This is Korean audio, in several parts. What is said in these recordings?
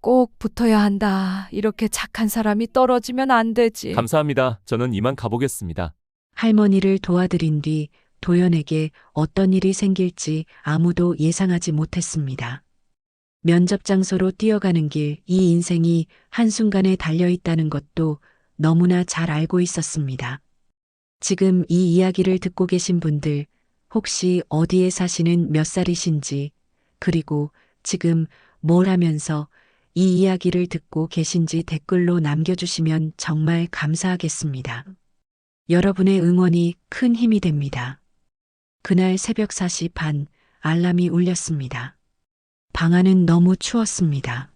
꼭 붙어야 한다. 이렇게 착한 사람이 떨어지면 안 되지. 감사합니다. 저는 이만 가보겠습니다. 할머니를 도와드린 뒤 도연에게 어떤 일이 생길지 아무도 예상하지 못했습니다. 면접 장소로 뛰어가는 길, 이 인생이 한순간에 달려있다는 것도 너무나 잘 알고 있었습니다. 지금 이 이야기를 듣고 계신 분들, 혹시 어디에 사시는 몇 살이신지, 그리고 지금 뭘 하면서 이 이야기를 듣고 계신지 댓글로 남겨주시면 정말 감사하겠습니다. 여러분의 응원이 큰 힘이 됩니다. 그날 새벽 4시 반, 알람이 울렸습니다. 방 안은 너무 추웠습니다.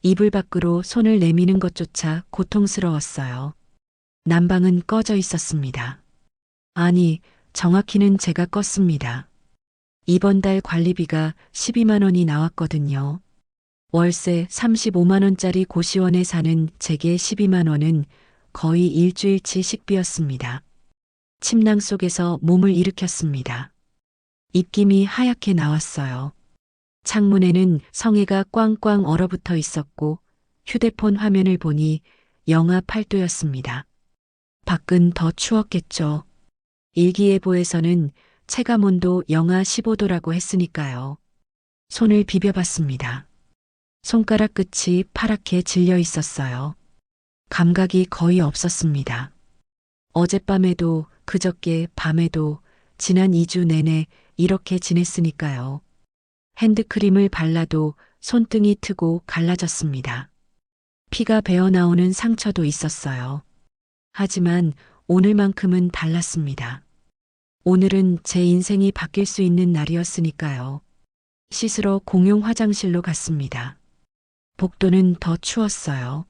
이불 밖으로 손을 내미는 것조차 고통스러웠어요. 난방은 꺼져 있었습니다. 아니, 정확히는 제가 껐습니다. 이번 달 관리비가 12만 원이 나왔거든요. 월세 35만 원짜리 고시원에 사는 제게 12만 원은 거의 일주일치 식비였습니다. 침낭 속에서 몸을 일으켰습니다. 입김이 하얗게 나왔어요. 창문에는 성에가 꽝꽝 얼어붙어 있었고 휴대폰 화면을 보니 영하 8도였습니다. 밖은 더 추웠겠죠. 일기예보에서는 체감온도 영하 15도라고 했으니까요. 손을 비벼봤습니다. 손가락 끝이 파랗게 질려 있었어요. 감각이 거의 없었습니다. 어젯밤에도 그저께 밤에도 지난 2주 내내 이렇게 지냈으니까요. 핸드크림을 발라도 손등이 트고 갈라졌습니다. 피가 배어나오는 상처도 있었어요. 하지만 오늘만큼은 달랐습니다. 오늘은 제 인생이 바뀔 수 있는 날이었으니까요. 씻으러 공용 화장실로 갔습니다. 복도는 더 추웠어요.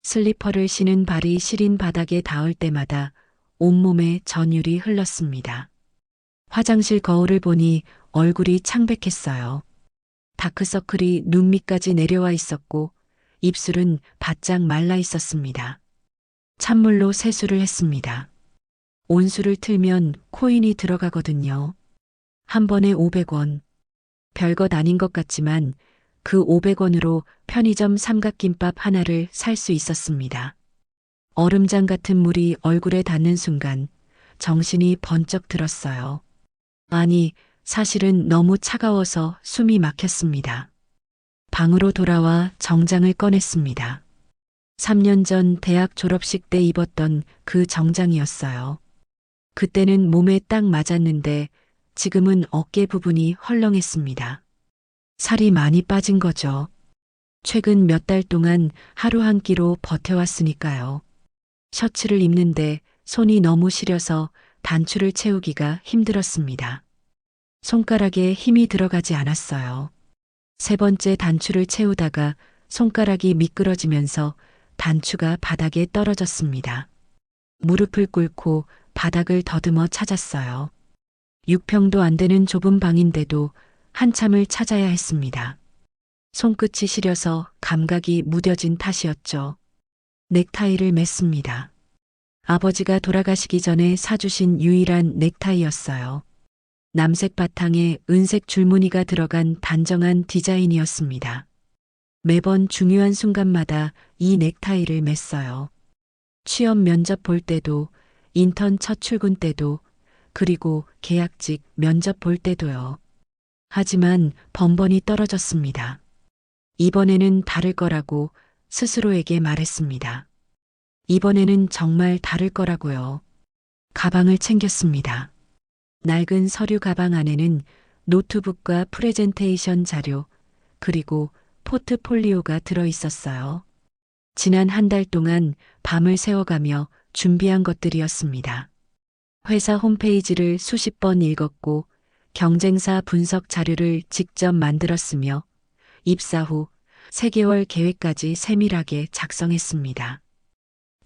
슬리퍼를 신은 발이 시린 바닥에 닿을 때마다 온몸에 전율이 흘렀습니다. 화장실 거울을 보니 얼굴이 창백했어요. 다크서클이 눈 밑까지 내려와 있었고 입술은 바짝 말라 있었습니다. 찬물로 세수를 했습니다. 온수를 틀면 코인이 들어가거든요. 한 번에 500원. 별것 아닌 것 같지만 그 500원으로 편의점 삼각김밥 하나를 살 수 있었습니다. 얼음장 같은 물이 얼굴에 닿는 순간 정신이 번쩍 들었어요. 아니, 사실은 너무 차가워서 숨이 막혔습니다. 방으로 돌아와 정장을 꺼냈습니다. 3년 전 대학 졸업식 때 입었던 그 정장이었어요. 그때는 몸에 딱 맞았는데 지금은 어깨 부분이 헐렁했습니다. 살이 많이 빠진 거죠. 최근 몇 달 동안 하루 한 끼로 버텨왔으니까요. 셔츠를 입는데 손이 너무 시려서 단추를 채우기가 힘들었습니다. 손가락에 힘이 들어가지 않았어요. 세 번째 단추를 채우다가 손가락이 미끄러지면서 단추가 바닥에 떨어졌습니다. 무릎을 꿇고 바닥을 더듬어 찾았어요. 6평도 안 되는 좁은 방인데도 한참을 찾아야 했습니다. 손끝이 시려서 감각이 무뎌진 탓이었죠. 넥타이를 맸습니다. 아버지가 돌아가시기 전에 사주신 유일한 넥타이였어요. 남색 바탕에 은색 줄무늬가 들어간 단정한 디자인이었습니다. 매번 중요한 순간마다 이 넥타이를 맸어요. 취업 면접 볼 때도, 인턴 첫 출근 때도, 그리고 계약직 면접 볼 때도요. 하지만 번번이 떨어졌습니다. 이번에는 다를 거라고 스스로에게 말했습니다. 이번에는 정말 다를 거라고요. 가방을 챙겼습니다. 낡은 서류 가방 안에는 노트북과 프레젠테이션 자료, 그리고 포트폴리오가 들어 있었어요. 지난 한 달 동안 밤을 새워가며 준비한 것들이었습니다. 회사 홈페이지를 수십 번 읽었고 경쟁사 분석 자료를 직접 만들었으며 입사 후 3개월 계획까지 세밀하게 작성했습니다.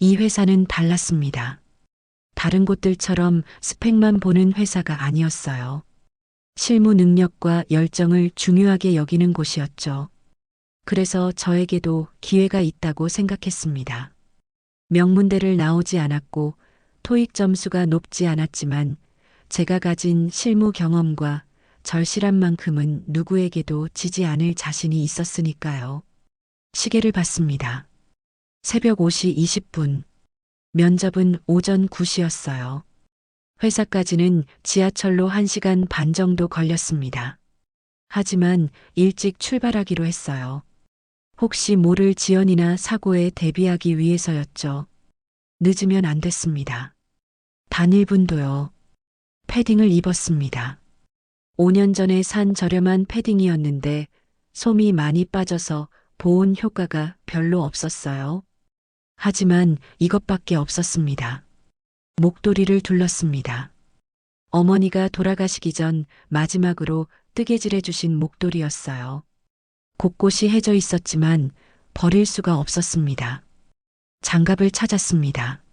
이 회사는 달랐습니다. 다른 곳들처럼 스펙만 보는 회사가 아니었어요. 실무 능력과 열정을 중요하게 여기는 곳이었죠. 그래서 저에게도 기회가 있다고 생각했습니다. 명문대를 나오지 않았고 토익 점수가 높지 않았지만 제가 가진 실무 경험과 절실한 만큼은 누구에게도 지지 않을 자신이 있었으니까요. 시계를 봤습니다. 새벽 5시 20분. 면접은 오전 9시였어요. 회사까지는 지하철로 1시간 반 정도 걸렸습니다. 하지만 일찍 출발하기로 했어요. 혹시 모를 지연이나 사고에 대비하기 위해서였죠. 늦으면 안 됐습니다. 단 1분도요. 패딩을 입었습니다. 5년 전에 산 저렴한 패딩이었는데 솜이 많이 빠져서 보온 효과가 별로 없었어요. 하지만 이것밖에 없었습니다. 목도리를 둘렀습니다. 어머니가 돌아가시기 전 마지막으로 뜨개질해 주신 목도리였어요. 곳곳이 해져 있었지만 버릴 수가 없었습니다. 장갑을 찾았습니다.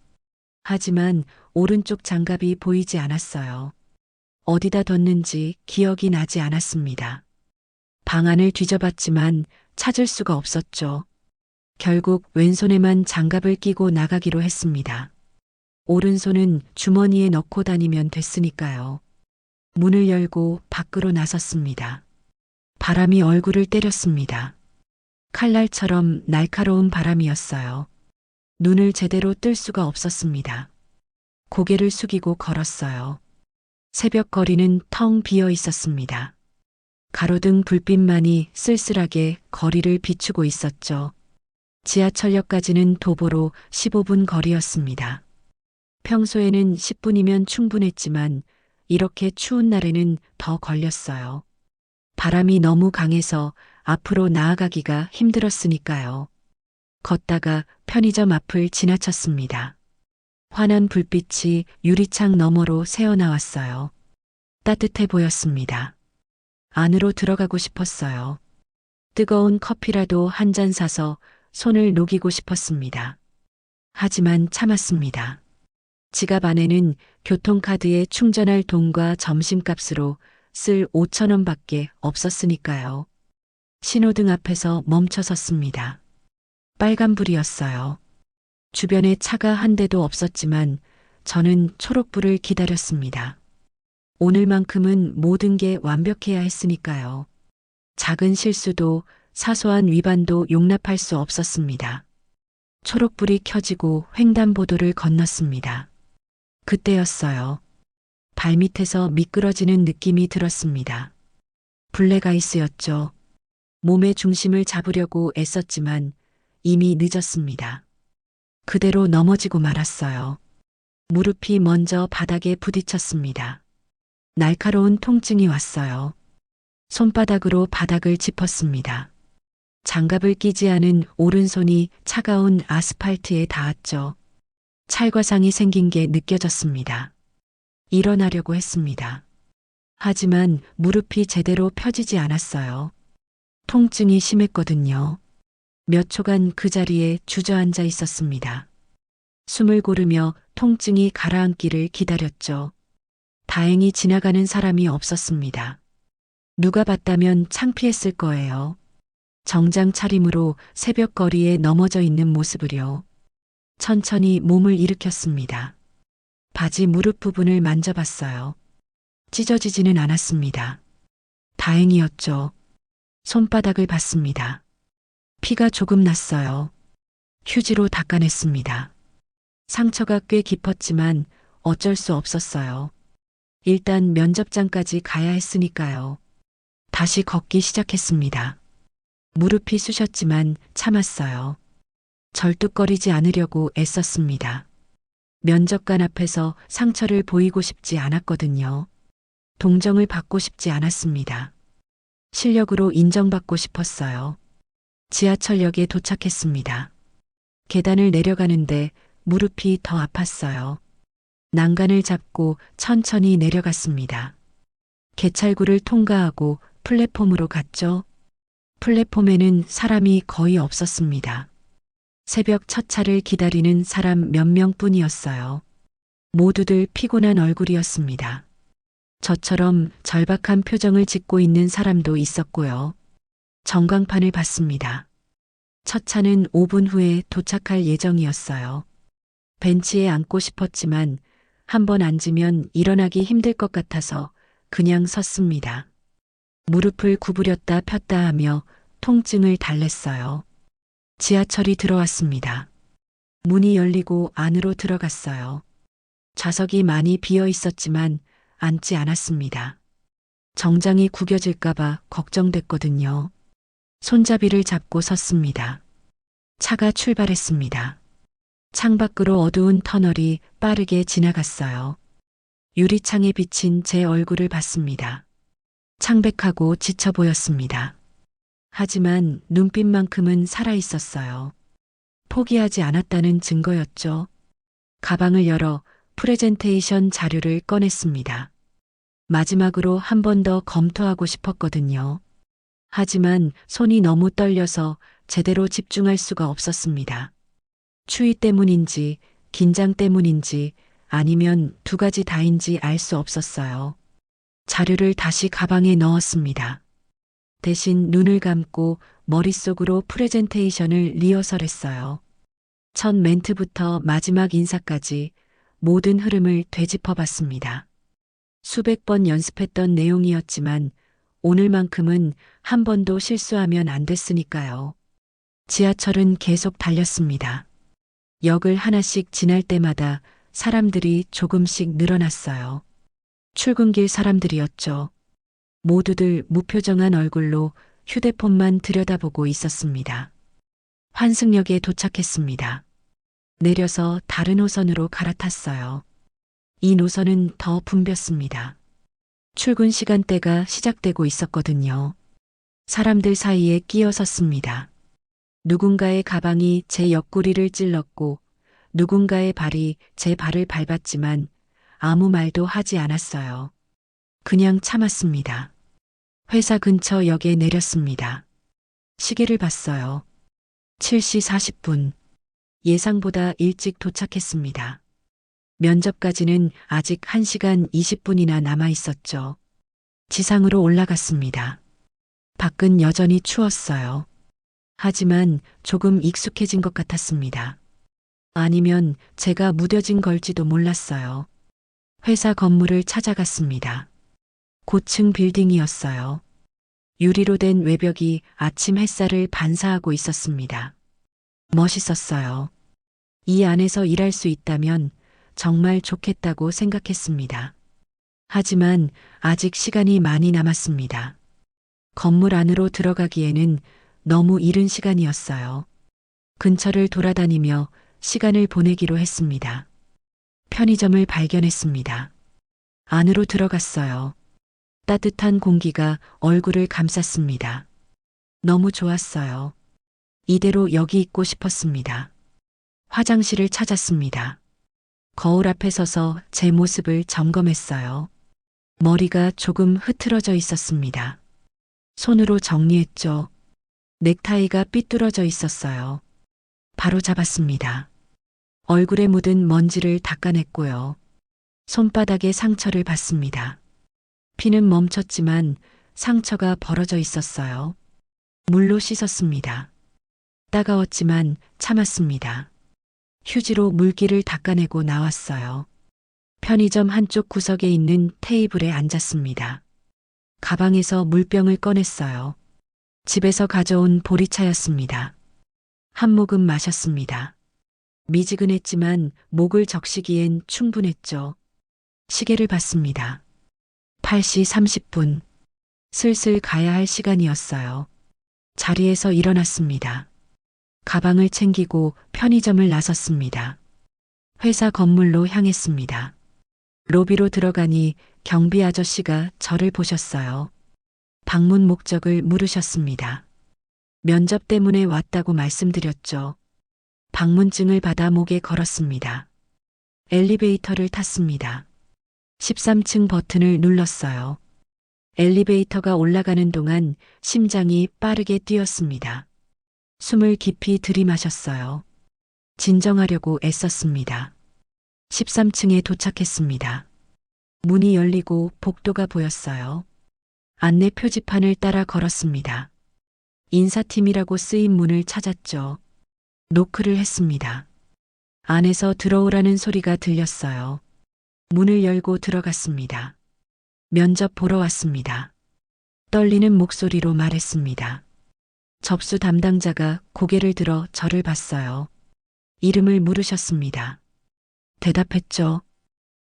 하지만 오른쪽 장갑이 보이지 않았어요. 어디다 뒀는지 기억이 나지 않았습니다. 방안을 뒤져봤지만 찾을 수가 없었죠. 결국 왼손에만 장갑을 끼고 나가기로 했습니다. 오른손은 주머니에 넣고 다니면 됐으니까요. 문을 열고 밖으로 나섰습니다. 바람이 얼굴을 때렸습니다. 칼날처럼 날카로운 바람이었어요. 눈을 제대로 뜰 수가 없었습니다. 고개를 숙이고 걸었어요. 새벽 거리는 텅 비어 있었습니다. 가로등 불빛만이 쓸쓸하게 거리를 비추고 있었죠. 지하철역까지는 도보로 15분 거리였습니다. 평소에는 10분이면 충분했지만 이렇게 추운 날에는 더 걸렸어요. 바람이 너무 강해서 앞으로 나아가기가 힘들었으니까요. 걷다가 편의점 앞을 지나쳤습니다. 환한 불빛이 유리창 너머로 새어나왔어요. 따뜻해 보였습니다. 안으로 들어가고 싶었어요. 뜨거운 커피라도 한 잔 사서 손을 녹이고 싶었습니다. 하지만 참았습니다. 지갑 안에는 교통카드에 충전할 돈과 점심값으로 쓸 5,000원밖에 없었으니까요. 신호등 앞에서 멈춰 섰습니다. 빨간불이었어요. 주변에 차가 한 대도 없었지만 저는 초록불을 기다렸습니다. 오늘만큼은 모든 게 완벽해야 했으니까요. 작은 실수도 사소한 위반도 용납할 수 없었습니다. 초록불이 켜지고 횡단보도를 건넜습니다. 그때였어요. 발밑에서 미끄러지는 느낌이 들었습니다. 블랙아이스였죠. 몸의 중심을 잡으려고 애썼지만 이미 늦었습니다. 그대로 넘어지고 말았어요. 무릎이 먼저 바닥에 부딪혔습니다. 날카로운 통증이 왔어요. 손바닥으로 바닥을 짚었습니다. 장갑을 끼지 않은 오른손이 차가운 아스팔트에 닿았죠. 찰과상이 생긴 게 느껴졌습니다. 일어나려고 했습니다. 하지만 무릎이 제대로 펴지지 않았어요. 통증이 심했거든요. 몇 초간 그 자리에 주저앉아 있었습니다. 숨을 고르며 통증이 가라앉기를 기다렸죠. 다행히 지나가는 사람이 없었습니다. 누가 봤다면 창피했을 거예요. 정장 차림으로 새벽 거리에 넘어져 있는 모습을요. 천천히 몸을 일으켰습니다. 바지 무릎 부분을 만져봤어요. 찢어지지는 않았습니다. 다행이었죠. 손바닥을 봤습니다. 피가 조금 났어요. 휴지로 닦아냈습니다. 상처가 꽤 깊었지만 어쩔 수 없었어요. 일단 면접장까지 가야 했으니까요. 다시 걷기 시작했습니다. 무릎이 쑤셨지만 참았어요. 절뚝거리지 않으려고 애썼습니다. 면접관 앞에서 상처를 보이고 싶지 않았거든요. 동정을 받고 싶지 않았습니다. 실력으로 인정받고 싶었어요. 지하철역에 도착했습니다. 계단을 내려가는데 무릎이 더 아팠어요. 난간을 잡고 천천히 내려갔습니다. 개찰구를 통과하고 플랫폼으로 갔죠. 플랫폼에는 사람이 거의 없었습니다. 새벽 첫 차를 기다리는 사람 몇 명뿐이었어요. 모두들 피곤한 얼굴이었습니다. 저처럼 절박한 표정을 짓고 있는 사람도 있었고요. 전광판을 봤습니다. 첫 차는 5분 후에 도착할 예정이었어요. 벤치에 앉고 싶었지만 한번 앉으면 일어나기 힘들 것 같아서 그냥 섰습니다. 무릎을 구부렸다 폈다 하며 통증을 달랬어요. 지하철이 들어왔습니다. 문이 열리고 안으로 들어갔어요. 좌석이 많이 비어 있었지만 앉지 않았습니다. 정장이 구겨질까봐 걱정됐거든요. 손잡이를 잡고 섰습니다. 차가 출발했습니다. 창밖으로 어두운 터널이 빠르게 지나갔어요. 유리창에 비친 제 얼굴을 봤습니다. 창백하고 지쳐 보였습니다. 하지만 눈빛만큼은 살아 있었어요. 포기하지 않았다는 증거였죠. 가방을 열어 프레젠테이션 자료를 꺼냈습니다. 마지막으로 한 번 더 검토하고 싶었거든요. 하지만 손이 너무 떨려서 제대로 집중할 수가 없었습니다. 추위 때문인지, 긴장 때문인지, 아니면 두 가지 다인지 알 수 없었어요. 자료를 다시 가방에 넣었습니다. 대신 눈을 감고 머릿속으로 프레젠테이션을 리허설했어요. 첫 멘트부터 마지막 인사까지 모든 흐름을 되짚어 봤습니다. 수백 번 연습했던 내용이었지만 오늘만큼은 한 번도 실수하면 안 됐으니까요. 지하철은 계속 달렸습니다. 역을 하나씩 지날 때마다 사람들이 조금씩 늘어났어요. 출근길 사람들이었죠. 모두들 무표정한 얼굴로 휴대폰만 들여다보고 있었습니다. 환승역에 도착했습니다. 내려서 다른 노선으로 갈아탔어요. 이 노선은 더 붐볐습니다. 출근 시간대가 시작되고 있었거든요. 사람들 사이에 끼어섰습니다. 누군가의 가방이 제 옆구리를 찔렀고 누군가의 발이 제 발을 밟았지만 아무 말도 하지 않았어요. 그냥 참았습니다. 회사 근처 역에 내렸습니다. 시계를 봤어요. 7시 40분. 예상보다 일찍 도착했습니다. 면접까지는 아직 1시간 20분이나 남아 있었죠. 지상으로 올라갔습니다. 밖은 여전히 추웠어요. 하지만 조금 익숙해진 것 같았습니다. 아니면 제가 무뎌진 걸지도 몰랐어요. 회사 건물을 찾아갔습니다. 고층 빌딩이었어요. 유리로 된 외벽이 아침 햇살을 반사하고 있었습니다. 멋있었어요. 이 안에서 일할 수 있다면 정말 좋겠다고 생각했습니다. 하지만 아직 시간이 많이 남았습니다. 건물 안으로 들어가기에는 너무 이른 시간이었어요. 근처를 돌아다니며 시간을 보내기로 했습니다. 편의점을 발견했습니다. 안으로 들어갔어요. 따뜻한 공기가 얼굴을 감쌌습니다. 너무 좋았어요. 이대로 여기 있고 싶었습니다. 화장실을 찾았습니다. 거울 앞에 서서 제 모습을 점검했어요. 머리가 조금 흐트러져 있었습니다. 손으로 정리했죠. 넥타이가 삐뚤어져 있었어요. 바로 잡았습니다. 얼굴에 묻은 먼지를 닦아냈고요. 손바닥에 상처를 봤습니다. 피는 멈췄지만 상처가 벌어져 있었어요. 물로 씻었습니다. 따가웠지만 참았습니다. 휴지로 물기를 닦아내고 나왔어요. 편의점 한쪽 구석에 있는 테이블에 앉았습니다. 가방에서 물병을 꺼냈어요. 집에서 가져온 보리차였습니다. 한 모금 마셨습니다. 미지근했지만 목을 적시기엔 충분했죠. 시계를 봤습니다. 8시 30분. 슬슬 가야 할 시간이었어요. 자리에서 일어났습니다. 가방을 챙기고 편의점을 나섰습니다. 회사 건물로 향했습니다. 로비로 들어가니 경비 아저씨가 저를 보셨어요. 방문 목적을 물으셨습니다. 면접 때문에 왔다고 말씀드렸죠. 방문증을 받아 목에 걸었습니다. 엘리베이터를 탔습니다. 13층 버튼을 눌렀어요. 엘리베이터가 올라가는 동안 심장이 빠르게 뛰었습니다. 숨을 깊이 들이마셨어요. 진정하려고 애썼습니다. 13층에 도착했습니다. 문이 열리고 복도가 보였어요. 안내 표지판을 따라 걸었습니다. 인사팀이라고 쓰인 문을 찾았죠. 노크를 했습니다. 안에서 들어오라는 소리가 들렸어요. 문을 열고 들어갔습니다. 면접 보러 왔습니다. 떨리는 목소리로 말했습니다. 접수 담당자가 고개를 들어 저를 봤어요. 이름을 물으셨습니다. 대답했죠.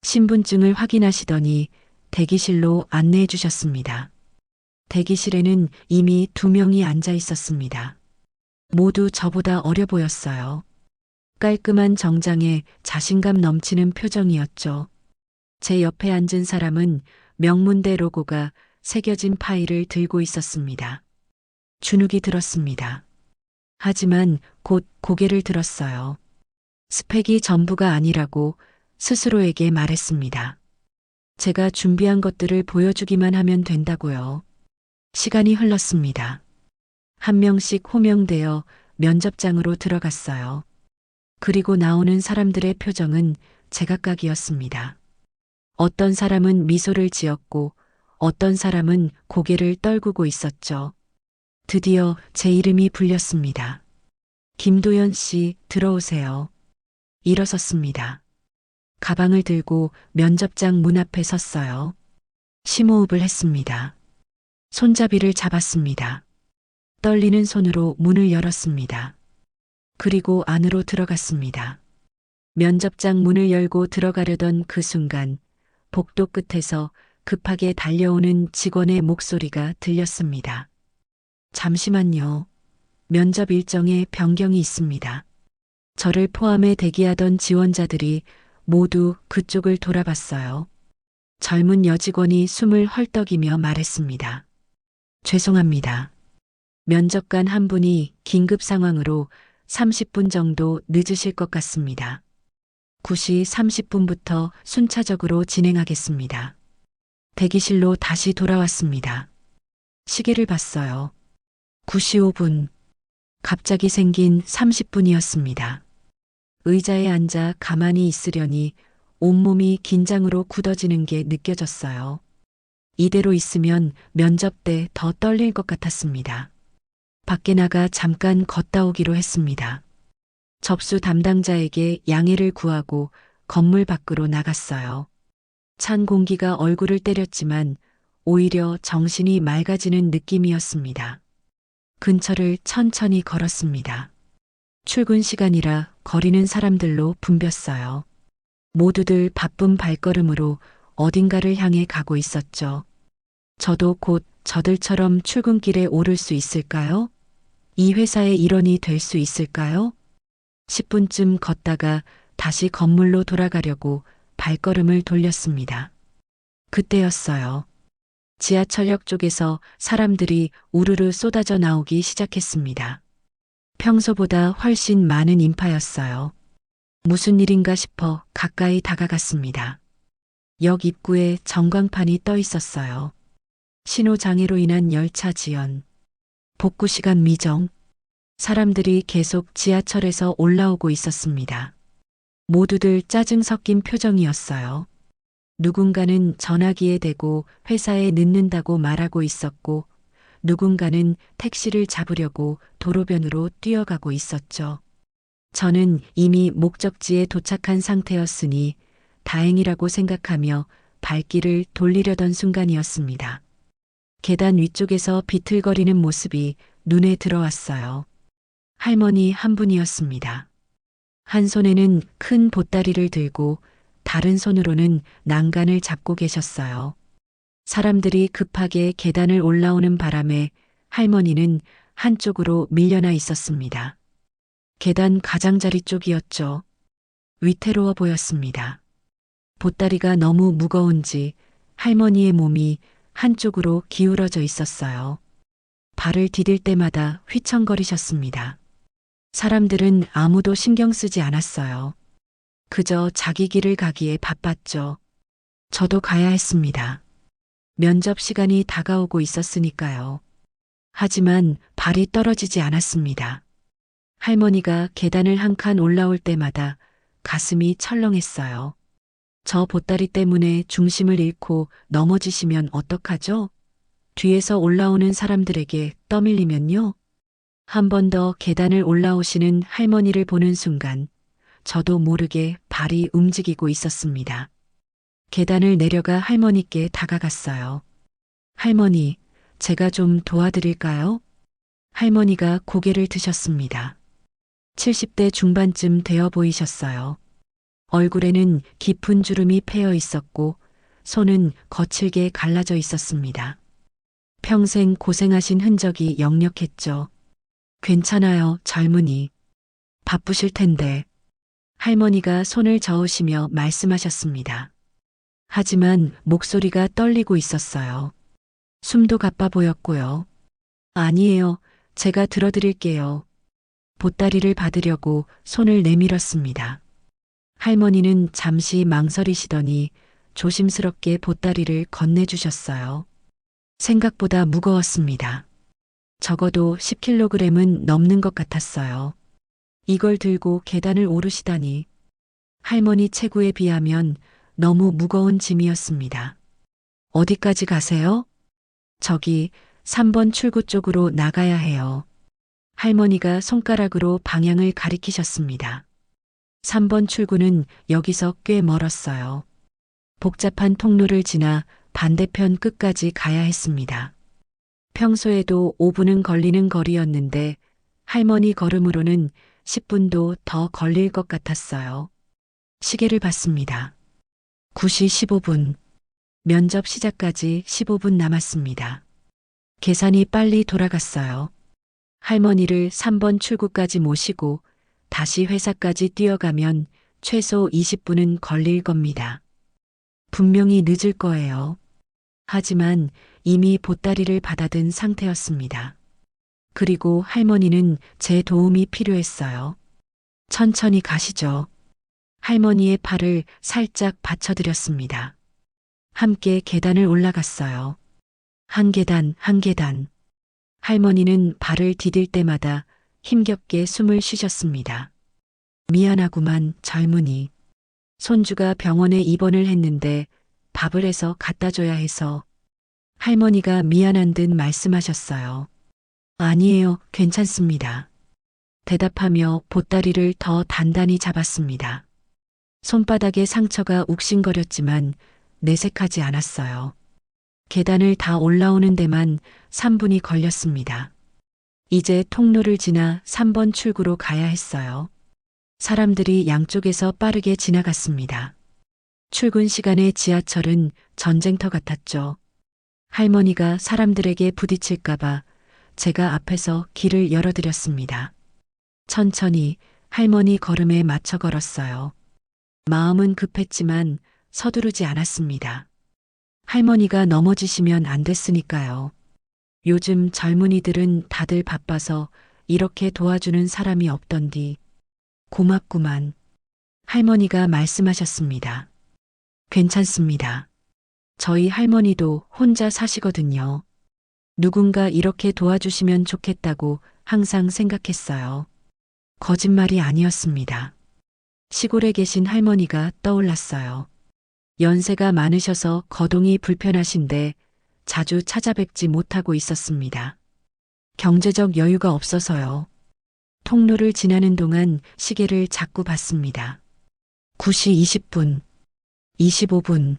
신분증을 확인하시더니 대기실로 안내해 주셨습니다. 대기실에는 이미 2명이 앉아 있었습니다. 모두 저보다 어려 보였어요. 깔끔한 정장에 자신감 넘치는 표정이었죠. 제 옆에 앉은 사람은 명문대 로고가 새겨진 파일을 들고 있었습니다. 주눅이 들었습니다. 하지만 곧 고개를 들었어요. 스펙이 전부가 아니라고 스스로에게 말했습니다. 제가 준비한 것들을 보여주기만 하면 된다고요. 시간이 흘렀습니다. 한 명씩 호명되어 면접장으로 들어갔어요. 그리고 나오는 사람들의 표정은 제각각이었습니다. 어떤 사람은 미소를 지었고 어떤 사람은 고개를 떨구고 있었죠. 드디어 제 이름이 불렸습니다. 김도연 씨, 들어오세요. 일어섰습니다. 가방을 들고 면접장 문 앞에 섰어요. 심호흡을 했습니다. 손잡이를 잡았습니다. 떨리는 손으로 문을 열었습니다. 그리고 안으로 들어갔습니다. 면접장 문을 열고 들어가려던 그 순간 복도 끝에서 급하게 달려오는 직원의 목소리가 들렸습니다. 잠시만요. 면접 일정에 변경이 있습니다. 저를 포함해 대기하던 지원자들이 모두 그쪽을 돌아봤어요. 젊은 여직원이 숨을 헐떡이며 말했습니다. 죄송합니다. 면접관 한 분이 긴급 상황으로 30분 정도 늦으실 것 같습니다. 9시 30분부터 순차적으로 진행하겠습니다. 대기실로 다시 돌아왔습니다. 시계를 봤어요. 9시 5분. 갑자기 생긴 30분이었습니다. 의자에 앉아 가만히 있으려니 온몸이 긴장으로 굳어지는 게 느껴졌어요. 이대로 있으면 면접 때 더 떨릴 것 같았습니다. 밖에 나가 잠깐 걷다 오기로 했습니다. 접수 담당자에게 양해를 구하고 건물 밖으로 나갔어요. 찬 공기가 얼굴을 때렸지만 오히려 정신이 맑아지는 느낌이었습니다. 근처를 천천히 걸었습니다. 출근 시간이라 거리는 사람들로 붐볐어요. 모두들 바쁜 발걸음으로 어딘가를 향해 가고 있었죠. 저도 곧 저들처럼 출근길에 오를 수 있을까요? 이 회사의 일원이 될 수 있을까요? 10분쯤 걷다가 다시 건물로 돌아가려고 발걸음을 돌렸습니다. 그때였어요. 지하철역 쪽에서 사람들이 우르르 쏟아져 나오기 시작했습니다. 평소보다 훨씬 많은 인파였어요. 무슨 일인가 싶어 가까이 다가갔습니다. 역 입구에 전광판이 떠 있었어요. 신호장애로 인한 열차 지연, 복구 시간 미정. 사람들이 계속 지하철에서 올라오고 있었습니다. 모두들 짜증 섞인 표정이었어요. 누군가는 전화기에 대고 회사에 늦는다고 말하고 있었고, 누군가는 택시를 잡으려고 도로변으로 뛰어가고 있었죠. 저는 이미 목적지에 도착한 상태였으니 다행이라고 생각하며 발길을 돌리려던 순간이었습니다. 계단 위쪽에서 비틀거리는 모습이 눈에 들어왔어요. 할머니 한 분이었습니다. 한 손에는 큰 보따리를 들고 다른 손으로는 난간을 잡고 계셨어요. 사람들이 급하게 계단을 올라오는 바람에 할머니는 한쪽으로 밀려나 있었습니다. 계단 가장자리 쪽이었죠. 위태로워 보였습니다. 보따리가 너무 무거운지 할머니의 몸이 한쪽으로 기울어져 있었어요. 발을 디딜 때마다 휘청거리셨습니다. 사람들은 아무도 신경 쓰지 않았어요. 그저 자기 길을 가기에 바빴죠. 저도 가야 했습니다. 면접 시간이 다가오고 있었으니까요. 하지만 발이 떨어지지 않았습니다. 할머니가 계단을 한 칸 올라올 때마다 가슴이 철렁했어요. 저 보따리 때문에 중심을 잃고 넘어지시면 어떡하죠? 뒤에서 올라오는 사람들에게 떠밀리면요? 한 번 더 계단을 올라오시는 할머니를 보는 순간 저도 모르게 발이 움직이고 있었습니다. 계단을 내려가 할머니께 다가갔어요. 할머니, 제가 좀 도와드릴까요? 할머니가 고개를 드셨습니다. 70대 중반쯤 되어 보이셨어요. 얼굴에는 깊은 주름이 패여 있었고 손은 거칠게 갈라져 있었습니다. 평생 고생하신 흔적이 역력했죠. 괜찮아요, 젊은이. 바쁘실 텐데. 할머니가 손을 저으시며 말씀하셨습니다. 하지만 목소리가 떨리고 있었어요. 숨도 가빠 보였고요. 아니에요. 제가 들어드릴게요. 보따리를 받으려고 손을 내밀었습니다. 할머니는 잠시 망설이시더니 조심스럽게 보따리를 건네주셨어요. 생각보다 무거웠습니다. 적어도 10kg은 넘는 것 같았어요. 이걸 들고 계단을 오르시다니. 할머니 체구에 비하면 너무 무거운 짐이었습니다. 어디까지 가세요? 저기 3번 출구 쪽으로 나가야 해요. 할머니가 손가락으로 방향을 가리키셨습니다. 3번 출구는 여기서 꽤 멀었어요. 복잡한 통로를 지나 반대편 끝까지 가야 했습니다. 평소에도 5분은 걸리는 거리였는데 할머니 걸음으로는 10분도 더 걸릴 것 같았어요. 시계를 봤습니다. 9시 15분. 면접 시작까지 15분 남았습니다. 계산이 빨리 돌아갔어요. 할머니를 3번 출구까지 모시고 다시 회사까지 뛰어가면 최소 20분은 걸릴 겁니다. 분명히 늦을 거예요. 하지만 이미 보따리를 받아든 상태였습니다. 그리고 할머니는 제 도움이 필요했어요. 천천히 가시죠. 할머니의 팔을 살짝 받쳐드렸습니다. 함께 계단을 올라갔어요. 한 계단, 한 계단. 할머니는 발을 디딜 때마다 힘겹게 숨을 쉬셨습니다. 미안하구만, 젊은이. 손주가 병원에 입원을 했는데 밥을 해서 갖다 줘야 해서. 할머니가 미안한 듯 말씀하셨어요. 아니에요, 괜찮습니다. 대답하며 보따리를 더 단단히 잡았습니다. 손바닥에 상처가 욱신거렸지만 내색하지 않았어요. 계단을 다 올라오는 데만 3분이 걸렸습니다. 이제 통로를 지나 3번 출구로 가야 했어요. 사람들이 양쪽에서 빠르게 지나갔습니다. 출근 시간에 지하철은 전쟁터 같았죠. 할머니가 사람들에게 부딪힐까봐 제가 앞에서 길을 열어드렸습니다. 천천히 할머니 걸음에 맞춰 걸었어요. 마음은 급했지만 서두르지 않았습니다. 할머니가 넘어지시면 안 됐으니까요. 요즘 젊은이들은 다들 바빠서 이렇게 도와주는 사람이 없던디. 고맙구만. 할머니가 말씀하셨습니다. 괜찮습니다. 저희 할머니도 혼자 사시거든요. 누군가 이렇게 도와주시면 좋겠다고 항상 생각했어요. 거짓말이 아니었습니다. 시골에 계신 할머니가 떠올랐어요. 연세가 많으셔서 거동이 불편하신데 자주 찾아뵙지 못하고 있었습니다. 경제적 여유가 없어서요. 통로를 지나는 동안 시계를 자꾸 봤습니다. 9시 20분, 25분.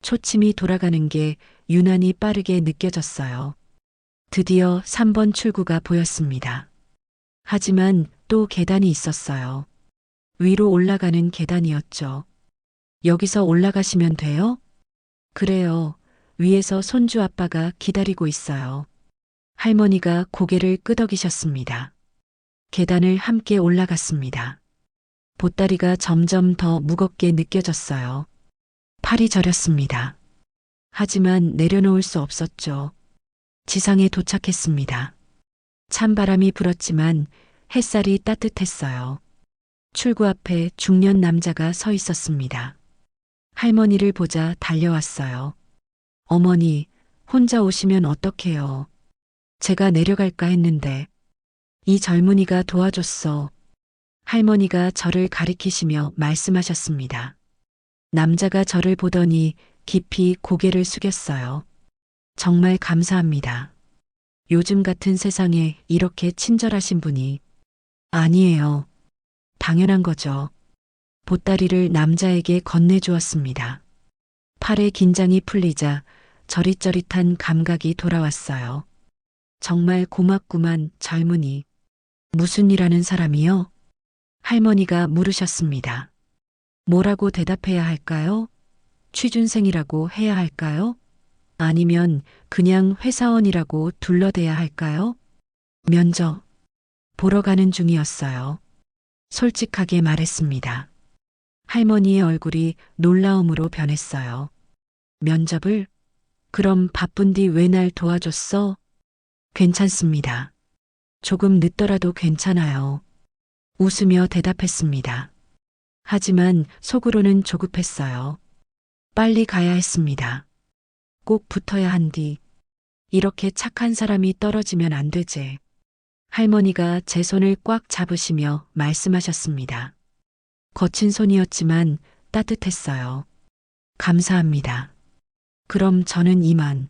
초침이 돌아가는 게 유난히 빠르게 느껴졌어요. 드디어 3번 출구가 보였습니다. 하지만 또 계단이 있었어요. 위로 올라가는 계단이었죠. 여기서 올라가시면 돼요? 그래요. 위에서 손주 아빠가 기다리고 있어요. 할머니가 고개를 끄덕이셨습니다. 계단을 함께 올라갔습니다. 보따리가 점점 더 무겁게 느껴졌어요. 팔이 저렸습니다. 하지만 내려놓을 수 없었죠. 지상에 도착했습니다. 찬바람이 불었지만 햇살이 따뜻했어요. 출구 앞에 중년 남자가 서 있었습니다. 할머니를 보자 달려왔어요. 어머니, 혼자 오시면 어떡해요. 제가 내려갈까 했는데. 이 젊은이가 도와줬어. 할머니가 저를 가리키시며 말씀하셨습니다. 남자가 저를 보더니 깊이 고개를 숙였어요. 정말 감사합니다. 요즘 같은 세상에 이렇게 친절하신 분이. 아니에요. 당연한 거죠. 보따리를 남자에게 건네주었습니다. 팔의 긴장이 풀리자 저릿저릿한 감각이 돌아왔어요. 정말 고맙구만, 젊은이. 무슨 일 하는 사람이요? 할머니가 물으셨습니다. 뭐라고 대답해야 할까요? 취준생이라고 해야 할까요? 아니면 그냥 회사원이라고 둘러대야 할까요? 면접 보러 가는 중이었어요. 솔직하게 말했습니다. 할머니의 얼굴이 놀라움으로 변했어요. 면접을? 그럼 바쁜디 왜 날 도와줬어? 괜찮습니다. 조금 늦더라도 괜찮아요. 웃으며 대답했습니다. 하지만 속으로는 조급했어요. 빨리 가야 했습니다. 꼭 붙어야 한디. 이렇게 착한 사람이 떨어지면 안 되지. 할머니가 제 손을 꽉 잡으시며 말씀하셨습니다. 거친 손이었지만 따뜻했어요. 감사합니다. 그럼 저는 이만.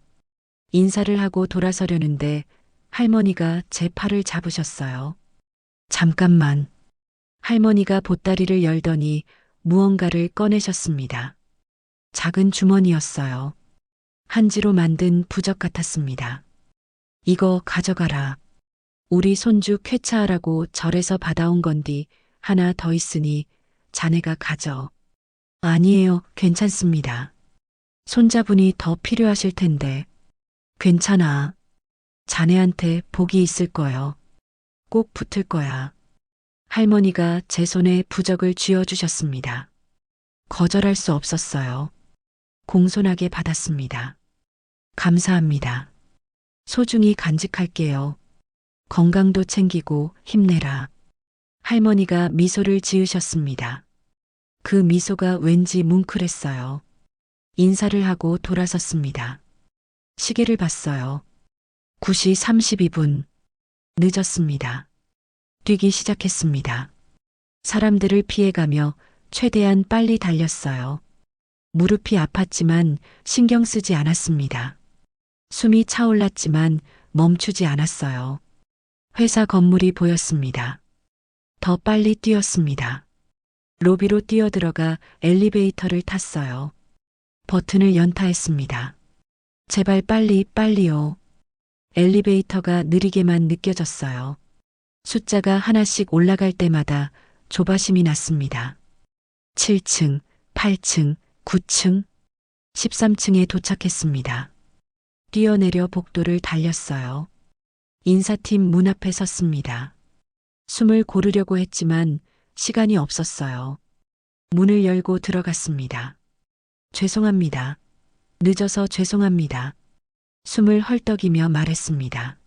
인사를 하고 돌아서려는데 할머니가 제 팔을 잡으셨어요. 잠깐만. 할머니가 보따리를 열더니 무언가를 꺼내셨습니다. 작은 주머니였어요. 한지로 만든 부적 같았습니다. 이거 가져가라. 우리 손주 쾌차하라고 절에서 받아온 건디 하나 더 있으니 자네가 가져. 아니에요, 괜찮습니다. 손자분이 더 필요하실 텐데. 괜찮아. 자네한테 복이 있을 거요. 꼭 붙을 거야. 할머니가 제 손에 부적을 쥐어주셨습니다. 거절할 수 없었어요. 공손하게 받았습니다. 감사합니다. 소중히 간직할게요. 건강도 챙기고 힘내라. 할머니가 미소를 지으셨습니다. 그 미소가 왠지 뭉클했어요. 인사를 하고 돌아섰습니다. 시계를 봤어요. 9시 32분. 늦었습니다. 뛰기 시작했습니다. 사람들을 피해가며 최대한 빨리 달렸어요. 무릎이 아팠지만 신경 쓰지 않았습니다. 숨이 차올랐지만 멈추지 않았어요. 회사 건물이 보였습니다. 더 빨리 뛰었습니다. 로비로 뛰어들어가 엘리베이터를 탔어요. 버튼을 연타했습니다. 제발 빨리요. 엘리베이터가 느리게만 느껴졌어요. 숫자가 하나씩 올라갈 때마다 조바심이 났습니다. 7층, 8층, 9층, 13층에 도착했습니다. 뛰어내려 복도를 달렸어요. 인사팀 문 앞에 섰습니다. 숨을 고르려고 했지만 시간이 없었어요. 문을 열고 들어갔습니다. 죄송합니다. 늦어서 죄송합니다. 숨을 헐떡이며 말했습니다.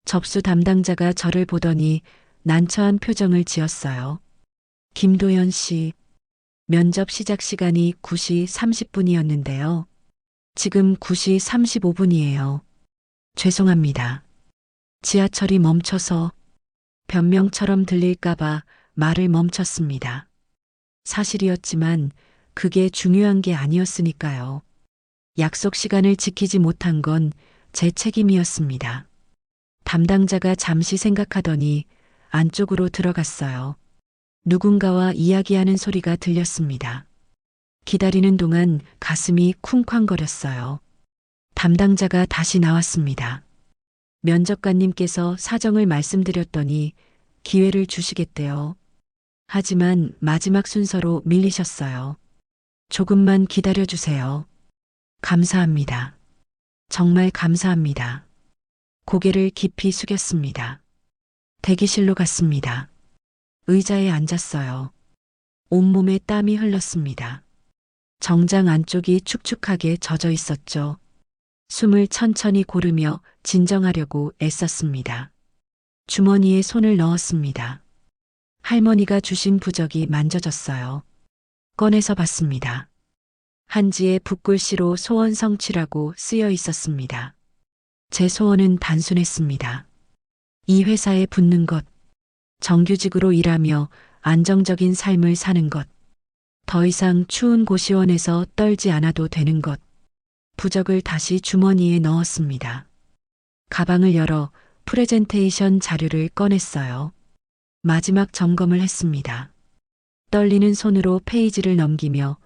접수 담당자가 저를 보더니 난처한 표정을 지었어요. 김도연 씨, 면접 시작 시간이 9시 30분이었는데요. 지금 9시 35분이에요. 죄송합니다. 지하철이 멈춰서 변명처럼 들릴까봐 말을 멈췄습니다. 사실이었지만 그게 중요한 게 아니었으니까요. 약속 시간을 지키지 못한 건 제 책임이었습니다. 담당자가 잠시 생각하더니 안쪽으로 들어갔어요. 누군가와 이야기하는 소리가 들렸습니다. 기다리는 동안 가슴이 쿵쾅거렸어요. 담당자가 다시 나왔습니다. 면접관님께서 사정을 말씀드렸더니 기회를 주시겠대요. 하지만 마지막 순서로 밀리셨어요. 조금만 기다려주세요. 감사합니다. 정말 감사합니다. 고개를 깊이 숙였습니다. 대기실로 갔습니다. 의자에 앉았어요. 온몸에 땀이 흘렀습니다. 정장 안쪽이 축축하게 젖어 있었죠. 숨을 천천히 고르며 진정하려고 애썼습니다. 주머니에 손을 넣었습니다. 할머니가 주신 부적이 만져졌어요. 꺼내서 봤습니다. 한지에 붓글씨로 소원 성취라고 쓰여 있었습니다. 제 소원은 단순했습니다. 이 회사에 붙는 것, 정규직으로 일하며 안정적인 삶을 사는 것, 더 이상 추운 고시원에서 떨지 않아도 되는 것. 부적을 다시 주머니에 넣었습니다. 가방을 열어 프레젠테이션 자료를 꺼냈어요. 마지막 점검을 했습니다. 떨리는 손으로 페이지를 넘기며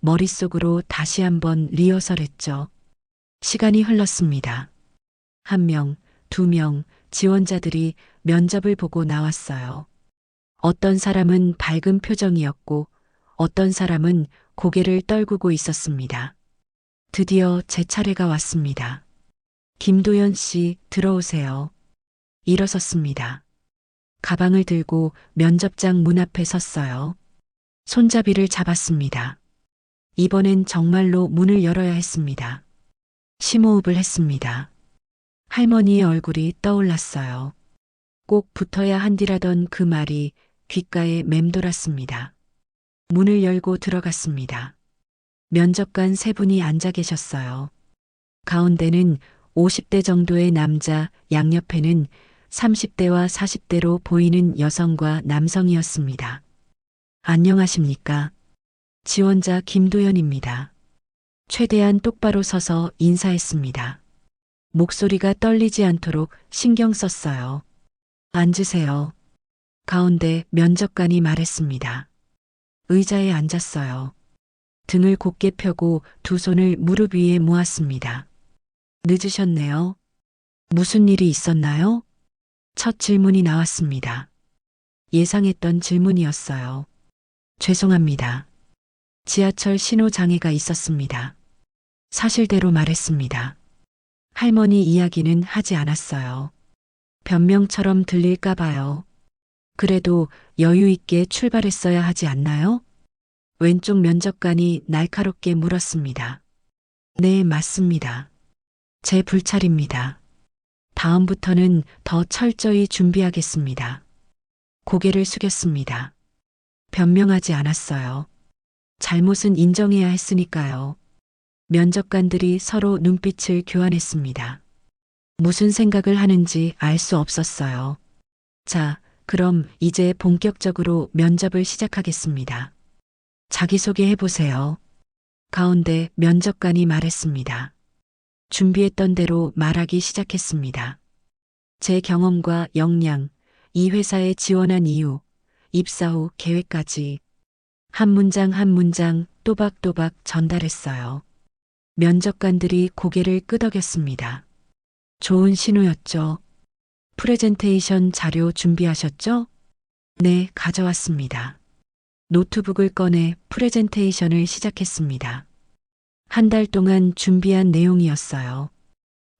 머릿속으로 다시 한번 리허설했죠. 시간이 흘렀습니다. 한 명, 2명 지원자들이 면접을 보고 나왔어요. 어떤 사람은 밝은 표정이었고 어떤 사람은 고개를 떨구고 있었습니다. 드디어 제 차례가 왔습니다. 김도연 씨, 들어오세요. 일어섰습니다. 가방을 들고 면접장 문 앞에 섰어요. 손잡이를 잡았습니다. 이번엔 정말로 문을 열어야 했습니다. 심호흡을 했습니다. 할머니의 얼굴이 떠올랐어요. 꼭 붙어야 한디라던 그 말이 귓가에 맴돌았습니다. 문을 열고 들어갔습니다. 면접관 3분이 앉아 계셨어요. 가운데는 50대 정도의 남자, 양옆에는 30대와 40대로 보이는 여성과 남성이었습니다. 안녕하십니까? 지원자 김도연입니다. 최대한 똑바로 서서 인사했습니다. 목소리가 떨리지 않도록 신경 썼어요. 앉으세요. 가운데 면접관이 말했습니다. 의자에 앉았어요. 등을 곧게 펴고 2 손을 무릎 위에 모았습니다. 늦으셨네요. 무슨 일이 있었나요? 첫 질문이 나왔습니다. 예상했던 질문이었어요. 죄송합니다. 지하철 신호 장애가 있었습니다. 사실대로 말했습니다. 할머니 이야기는 하지 않았어요. 변명처럼 들릴까 봐요. 그래도 여유 있게 출발했어야 하지 않나요? 왼쪽 면접관이 날카롭게 물었습니다. 네, 맞습니다. 제 불찰입니다. 다음부터는 더 철저히 준비하겠습니다. 고개를 숙였습니다. 변명하지 않았어요. 잘못은 인정해야 했으니까요. 면접관들이 서로 눈빛을 교환했습니다. 무슨 생각을 하는지 알 수 없었어요. 자, 그럼 이제 본격적으로 면접을 시작하겠습니다. 자기소개 해보세요. 가운데 면접관이 말했습니다. 준비했던 대로 말하기 시작했습니다. 제 경험과 역량, 이 회사에 지원한 이유, 입사 후 계획까지 한 문장 한 문장 또박또박 전달했어요. 면접관들이 고개를 끄덕였습니다. 좋은 신호였죠. 프레젠테이션 자료 준비하셨죠? 네, 가져왔습니다. 노트북을 꺼내 프레젠테이션을 시작했습니다. 1달 동안 준비한 내용이었어요.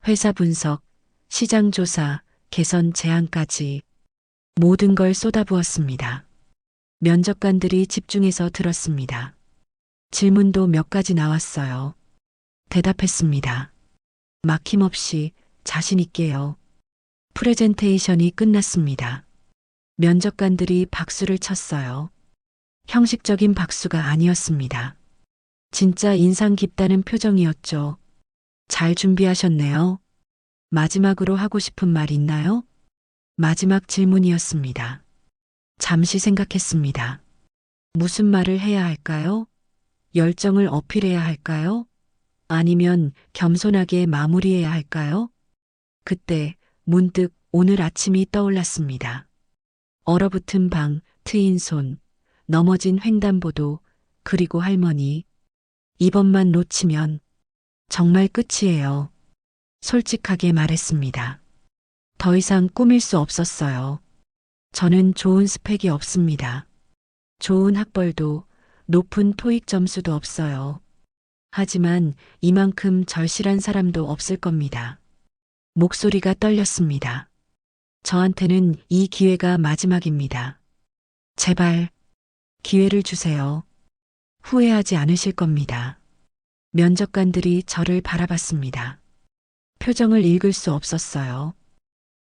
회사 분석, 시장 조사, 개선 제안까지 모든 걸 쏟아부었습니다. 면접관들이 집중해서 들었습니다. 질문도 몇 가지 나왔어요. 대답했습니다. 막힘없이 자신 있게요. 프레젠테이션이 끝났습니다. 면접관들이 박수를 쳤어요. 형식적인 박수가 아니었습니다. 진짜 인상 깊다는 표정이었죠. 잘 준비하셨네요. 마지막으로 하고 싶은 말 있나요? 마지막 질문이었습니다. 잠시 생각했습니다. 무슨 말을 해야 할까요? 열정을 어필해야 할까요? 아니면 겸손하게 마무리해야 할까요? 그때 문득 오늘 아침이 떠올랐습니다. 얼어붙은 방, 트인 손, 넘어진 횡단보도, 그리고 할머니. 이번만 놓치면 정말 끝이에요. 솔직하게 말했습니다. 더 이상 꾸밀 수 없었어요. 저는 좋은 스펙이 없습니다. 좋은 학벌도 높은 토익 점수도 없어요. 하지만 이만큼 절실한 사람도 없을 겁니다. 목소리가 떨렸습니다. 저한테는 이 기회가 마지막입니다. 제발 기회를 주세요. 후회하지 않으실 겁니다. 면접관들이 저를 바라봤습니다. 표정을 읽을 수 없었어요.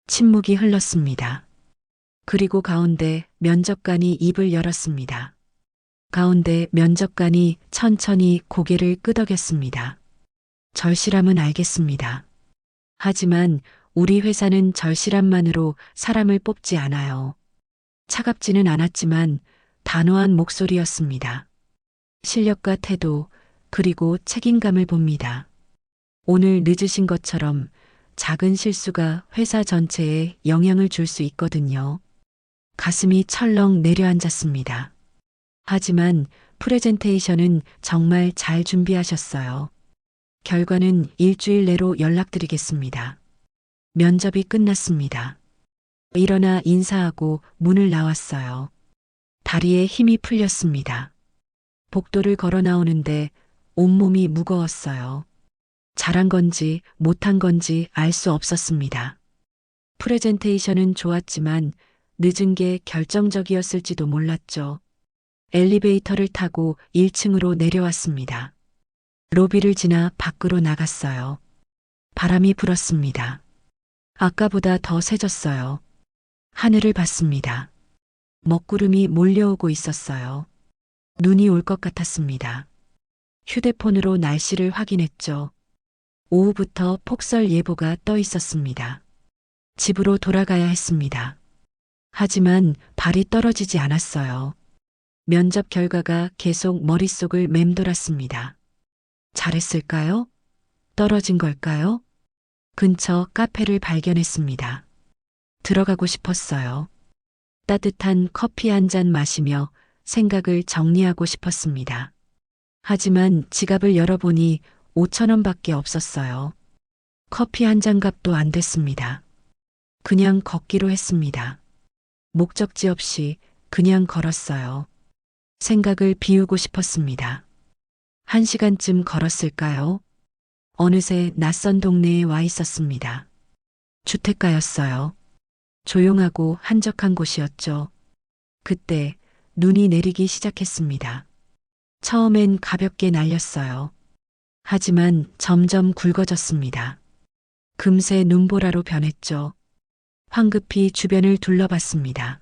침묵이 흘렀습니다. 그리고 가운데 면접관이 입을 열었습니다. 가운데 면접관이 천천히 고개를 끄덕였습니다. 절실함은 알겠습니다. 하지만 우리 회사는 절실함만으로 사람을 뽑지 않아요. 차갑지는 않았지만 단호한 목소리였습니다. 실력과 태도, 그리고 책임감을 봅니다. 오늘 늦으신 것처럼 작은 실수가 회사 전체에 영향을 줄 수 있거든요. 가슴이 철렁 내려앉았습니다. 하지만 프레젠테이션은 정말 잘 준비하셨어요. 결과는 일주일 내로 연락드리겠습니다. 면접이 끝났습니다. 일어나 인사하고 문을 나왔어요. 다리에 힘이 풀렸습니다. 복도를 걸어 나오는데 온몸이 무거웠어요. 잘한 건지 못한 건지 알 수 없었습니다. 프레젠테이션은 좋았지만 늦은 게 결정적이었을지도 몰랐죠. 엘리베이터를 타고 1층으로 내려왔습니다. 로비를 지나 밖으로 나갔어요. 바람이 불었습니다. 아까보다 더 세졌어요. 하늘을 봤습니다. 먹구름이 몰려오고 있었어요. 눈이 올 것 같았습니다. 휴대폰으로 날씨를 확인했죠. 오후부터 폭설 예보가 떠 있었습니다. 집으로 돌아가야 했습니다. 하지만 발이 떨어지지 않았어요. 면접 결과가 계속 머릿속을 맴돌았습니다. 잘했을까요? 떨어진 걸까요? 근처 카페를 발견했습니다. 들어가고 싶었어요. 따뜻한 커피 한 잔 마시며 생각을 정리하고 싶었습니다. 하지만 지갑을 열어보니 5,000원밖에 없었어요. 커피 한 잔 값도 안 됐습니다. 그냥 걷기로 했습니다. 목적지 없이 그냥 걸었어요. 생각을 비우고 싶었습니다. 1시간쯤 걸었을까요? 어느새 낯선 동네에 와 있었습니다. 주택가였어요. 조용하고 한적한 곳이었죠. 그때 눈이 내리기 시작했습니다. 처음엔 가볍게 날렸어요. 하지만 점점 굵어졌습니다. 금세 눈보라로 변했죠. 황급히 주변을 둘러봤습니다.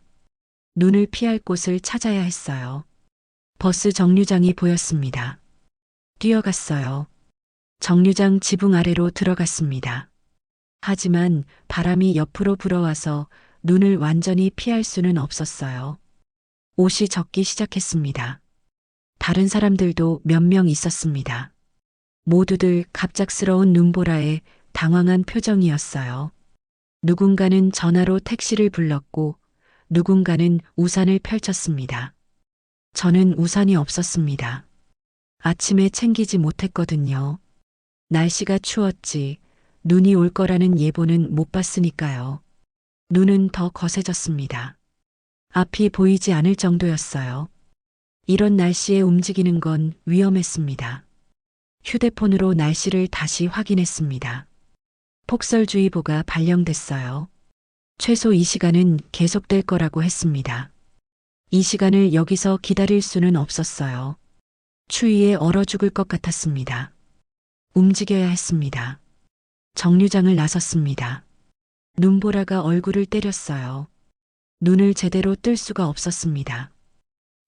눈을 피할 곳을 찾아야 했어요. 버스 정류장이 보였습니다. 뛰어갔어요. 정류장 지붕 아래로 들어갔습니다. 하지만 바람이 옆으로 불어와서 눈을 완전히 피할 수는 없었어요. 옷이 젖기 시작했습니다. 다른 사람들도 몇 명 있었습니다. 모두들 갑작스러운 눈보라에 당황한 표정이었어요. 누군가는 전화로 택시를 불렀고 누군가는 우산을 펼쳤습니다. 저는 우산이 없었습니다. 아침에 챙기지 못했거든요. 날씨가 추웠지 눈이 올 거라는 예보는 못 봤으니까요. 눈은 더 거세졌습니다. 앞이 보이지 않을 정도였어요. 이런 날씨에 움직이는 건 위험했습니다. 휴대폰으로 날씨를 다시 확인했습니다. 폭설주의보가 발령됐어요. 최소 이 시간은 계속될 거라고 했습니다. 이 시간을 여기서 기다릴 수는 없었어요. 추위에 얼어 죽을 것 같았습니다. 움직여야 했습니다. 정류장을 나섰습니다. 눈보라가 얼굴을 때렸어요. 눈을 제대로 뜰 수가 없었습니다.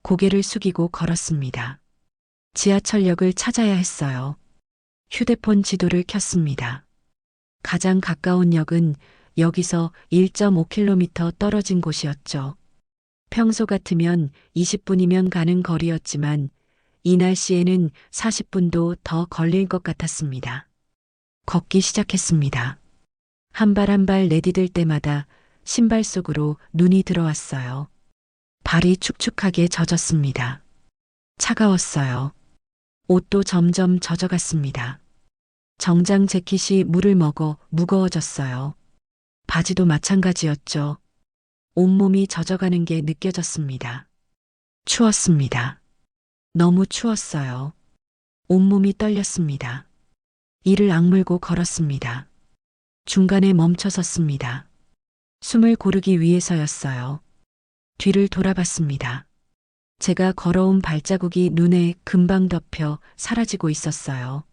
고개를 숙이고 걸었습니다. 지하철역을 찾아야 했어요. 휴대폰 지도를 켰습니다. 가장 가까운 역은 여기서 1.5km 떨어진 곳이었죠. 평소 같으면 20분이면 가는 거리였지만 이 날씨에는 40분도 더 걸릴 것 같았습니다. 걷기 시작했습니다. 한 발 한 발 내디딜 때마다 신발 속으로 눈이 들어왔어요. 발이 축축하게 젖었습니다. 차가웠어요. 옷도 점점 젖어갔습니다. 정장 재킷이 물을 먹어 무거워졌어요. 바지도 마찬가지였죠. 온몸이 젖어가는 게 느껴졌습니다. 추웠습니다. 너무 추웠어요. 온몸이 떨렸습니다. 이를 악물고 걸었습니다. 중간에 멈춰 섰습니다. 숨을 고르기 위해서였어요. 뒤를 돌아봤습니다. 제가 걸어온 발자국이 눈에 금방 덮여 사라지고 있었어요.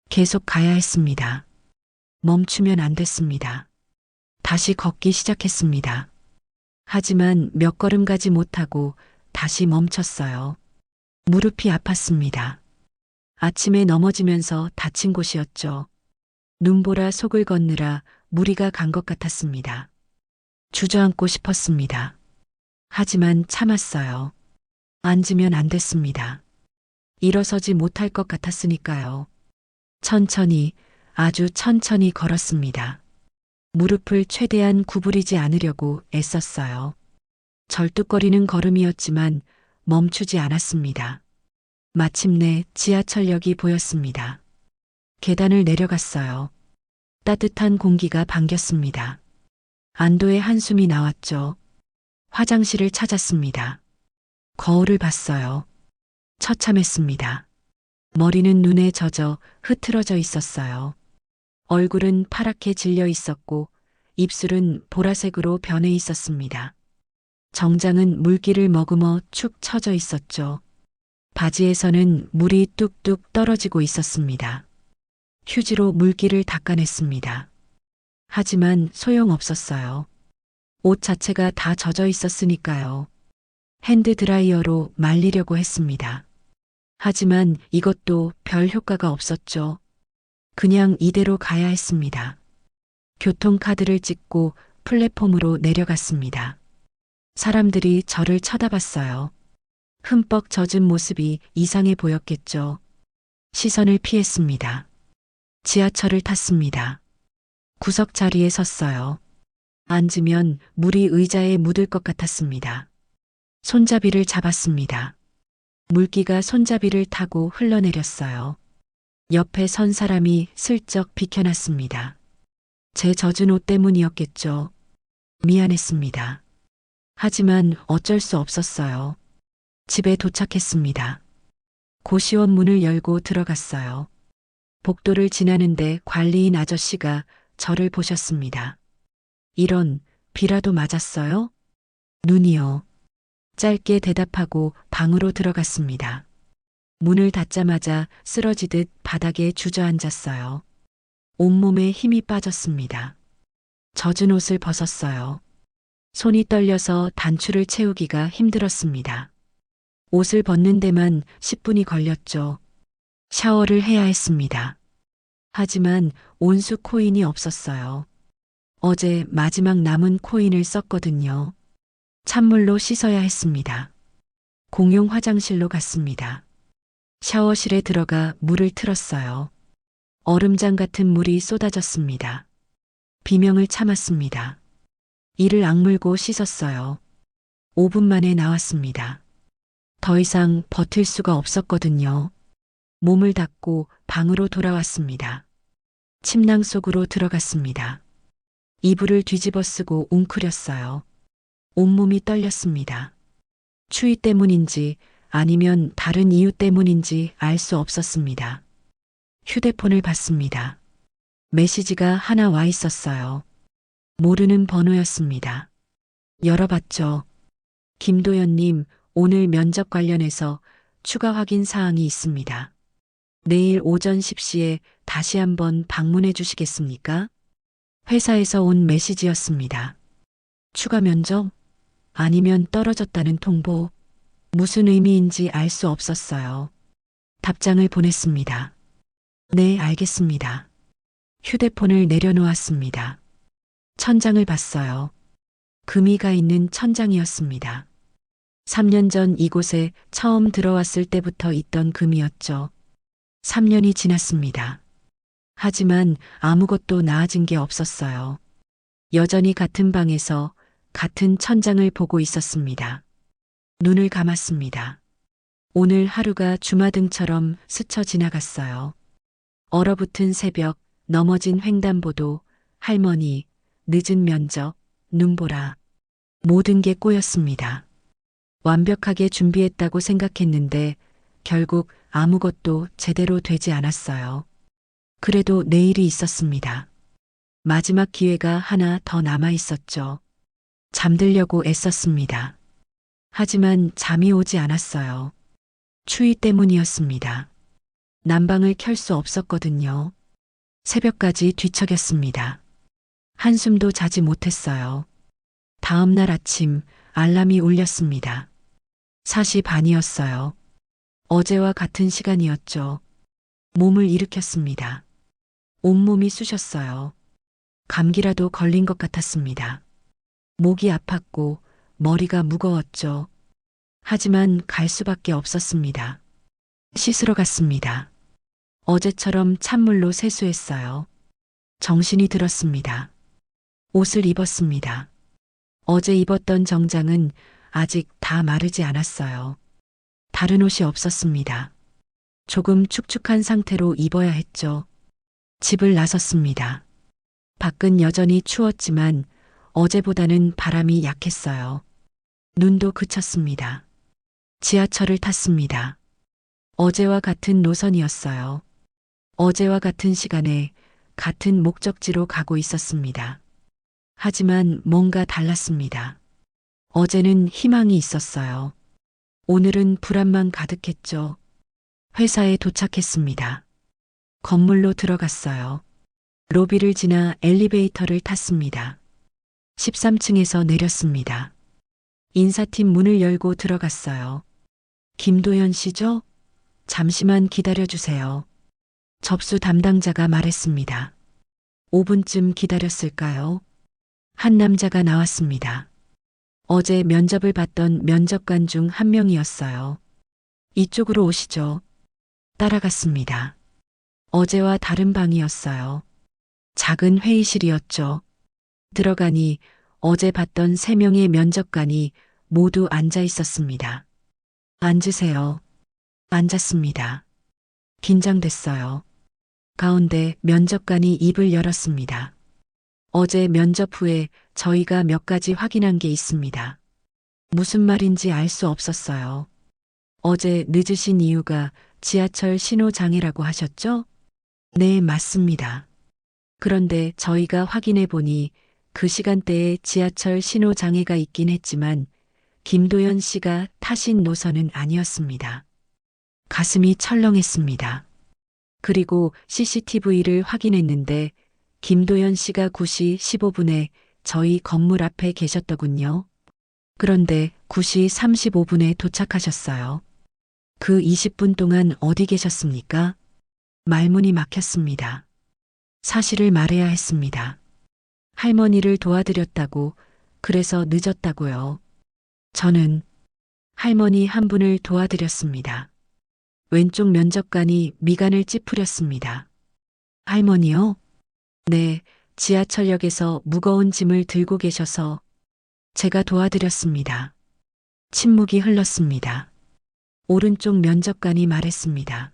계속 가야 했습니다. 멈추면 안 됐습니다. 다시 걷기 시작했습니다. 하지만 몇 걸음 가지 못하고 다시 멈췄어요. 무릎이 아팠습니다. 아침에 넘어지면서 다친 곳이었죠. 눈보라 속을 걷느라 무리가 간 것 같았습니다. 주저앉고 싶었습니다. 하지만 참았어요. 앉으면 안 됐습니다. 일어서지 못할 것 같았으니까요. 천천히, 아주 천천히 걸었습니다. 무릎을 최대한 구부리지 않으려고 애썼어요. 절뚝거리는 걸음이었지만 멈추지 않았습니다. 마침내 지하철역이 보였습니다. 계단을 내려갔어요. 따뜻한 공기가 반겼습니다. 안도의 한숨이 나왔죠. 화장실을 찾았습니다. 거울을 봤어요. 처참했습니다. 머리는 눈에 젖어 흐트러져 있었어요. 얼굴은 파랗게 질려 있었고 입술은 보라색으로 변해 있었습니다. 정장은 물기를 머금어 축 처져 있었죠. 바지에서는 물이 뚝뚝 떨어지고 있었습니다. 휴지로 물기를 닦아냈습니다. 하지만 소용없었어요. 옷 자체가 다 젖어 있었으니까요. 핸드 드라이어로 말리려고 했습니다. 하지만 이것도 별 효과가 없었죠. 그냥 이대로 가야 했습니다. 교통카드를 찍고 플랫폼으로 내려갔습니다. 사람들이 저를 쳐다봤어요. 흠뻑 젖은 모습이 이상해 보였겠죠. 시선을 피했습니다. 지하철을 탔습니다. 구석 자리에 섰어요. 앉으면 물이 의자에 묻을 것 같았습니다. 손잡이를 잡았습니다. 물기가 손잡이를 타고 흘러내렸어요. 옆에 선 사람이 슬쩍 비켜났습니다. 제 젖은 옷 때문이었겠죠. 미안했습니다. 하지만 어쩔 수 없었어요. 집에 도착했습니다. 고시원 문을 열고 들어갔어요. 복도를 지나는데 관리인 아저씨가 저를 보셨습니다. 이런, 비라도 맞았어요? 눈이요. 짧게 대답하고 방으로 들어갔습니다. 문을 닫자마자 쓰러지듯 바닥에 주저앉았어요. 온몸에 힘이 빠졌습니다. 젖은 옷을 벗었어요. 손이 떨려서 단추를 채우기가 힘들었습니다. 옷을 벗는 데만 10분이 걸렸죠. 샤워를 해야 했습니다. 하지만 온수 코인이 없었어요. 어제 마지막 남은 코인을 썼거든요. 찬물로 씻어야 했습니다. 공용 화장실로 갔습니다. 샤워실에 들어가 물을 틀었어요. 얼음장 같은 물이 쏟아졌습니다. 비명을 참았습니다. 이를 악물고 씻었어요. 5분 만에 나왔습니다. 더 이상 버틸 수가 없었거든요. 몸을 닦고 방으로 돌아왔습니다. 침낭 속으로 들어갔습니다. 이불을 뒤집어 쓰고 웅크렸어요. 온몸이 떨렸습니다. 추위 때문인지 아니면 다른 이유 때문인지 알 수 없었습니다. 휴대폰을 봤습니다. 메시지가 하나 와 있었어요. 모르는 번호였습니다. 열어봤죠. 김도연님, 오늘 면접 관련해서 추가 확인 사항이 있습니다. 내일 오전 10시에 다시 한번 방문해 주시겠습니까? 회사에서 온 메시지였습니다. 추가 면접? 아니면 떨어졌다는 통보? 무슨 의미인지 알 수 없었어요. 답장을 보냈습니다. 네, 알겠습니다. 휴대폰을 내려놓았습니다. 천장을 봤어요. 금이가 있는 천장이었습니다. 3년 전 이곳에 처음 들어왔을 때부터 있던 금이었죠. 3년이 지났습니다. 하지만 아무것도 나아진 게 없었어요. 여전히 같은 방에서 같은 천장을 보고 있었습니다. 눈을 감았습니다. 오늘 하루가 주마등처럼 스쳐 지나갔어요. 얼어붙은 새벽, 넘어진 횡단보도, 할머니, 늦은 면접, 눈보라. 모든 게 꼬였습니다. 완벽하게 준비했다고 생각했는데 결국 아무것도 제대로 되지 않았어요. 그래도 내일이 있었습니다. 마지막 기회가 하나 더 남아 있었죠. 잠들려고 애썼습니다. 하지만 잠이 오지 않았어요. 추위 때문이었습니다. 난방을 켤 수 없었거든요. 새벽까지 뒤척였습니다. 한숨도 자지 못했어요. 다음 날 아침 알람이 울렸습니다. 4시 반이었어요. 어제와 같은 시간이었죠. 몸을 일으켰습니다. 온몸이 쑤셨어요. 감기라도 걸린 것 같았습니다. 목이 아팠고 머리가 무거웠죠. 하지만 갈 수밖에 없었습니다. 씻으러 갔습니다. 어제처럼 찬물로 세수했어요. 정신이 들었습니다. 옷을 입었습니다. 어제 입었던 정장은 아직 다 마르지 않았어요. 다른 옷이 없었습니다. 조금 축축한 상태로 입어야 했죠. 집을 나섰습니다. 밖은 여전히 추웠지만 어제보다는 바람이 약했어요. 눈도 그쳤습니다. 지하철을 탔습니다. 어제와 같은 노선이었어요. 어제와 같은 시간에 같은 목적지로 가고 있었습니다. 하지만 뭔가 달랐습니다. 어제는 희망이 있었어요. 오늘은 불안만 가득했죠. 회사에 도착했습니다. 건물로 들어갔어요. 로비를 지나 엘리베이터를 탔습니다. 13층에서 내렸습니다. 인사팀 문을 열고 들어갔어요. 김도연 씨죠? 잠시만 기다려주세요. 접수 담당자가 말했습니다. 5분쯤 기다렸을까요? 한 남자가 나왔습니다. 어제 면접을 봤던 면접관 중 한 명이었어요. 이쪽으로 오시죠. 따라갔습니다. 어제와 다른 방이었어요. 작은 회의실이었죠. 들어가니 어제 봤던 3명의 면접관이 모두 앉아 있었습니다. 앉으세요. 앉았습니다. 긴장됐어요. 가운데 면접관이 입을 열었습니다. 어제 면접 후에 저희가 몇 가지 확인한 게 있습니다. 무슨 말인지 알 수 없었어요. 어제 늦으신 이유가 지하철 신호장애라고 하셨죠? 네, 맞습니다. 그런데 저희가 확인해 보니 그 시간대에 지하철 신호장애가 있긴 했지만 김도연 씨가 타신 노선은 아니었습니다. 가슴이 철렁했습니다. 그리고 CCTV를 확인했는데 김도연 씨가 9시 15분에 저희 건물 앞에 계셨더군요. 그런데 9시 35분에 도착하셨어요. 그 20분 동안 어디 계셨습니까? 말문이 막혔습니다. 사실을 말해야 했습니다. 할머니를 도와드렸다고, 그래서 늦었다고요. 저는 할머니 한 분을 도와드렸습니다. 왼쪽 면접관이 미간을 찌푸렸습니다. 할머니요? 네, 지하철역에서 무거운 짐을 들고 계셔서 제가 도와드렸습니다. 침묵이 흘렀습니다. 오른쪽 면접관이 말했습니다.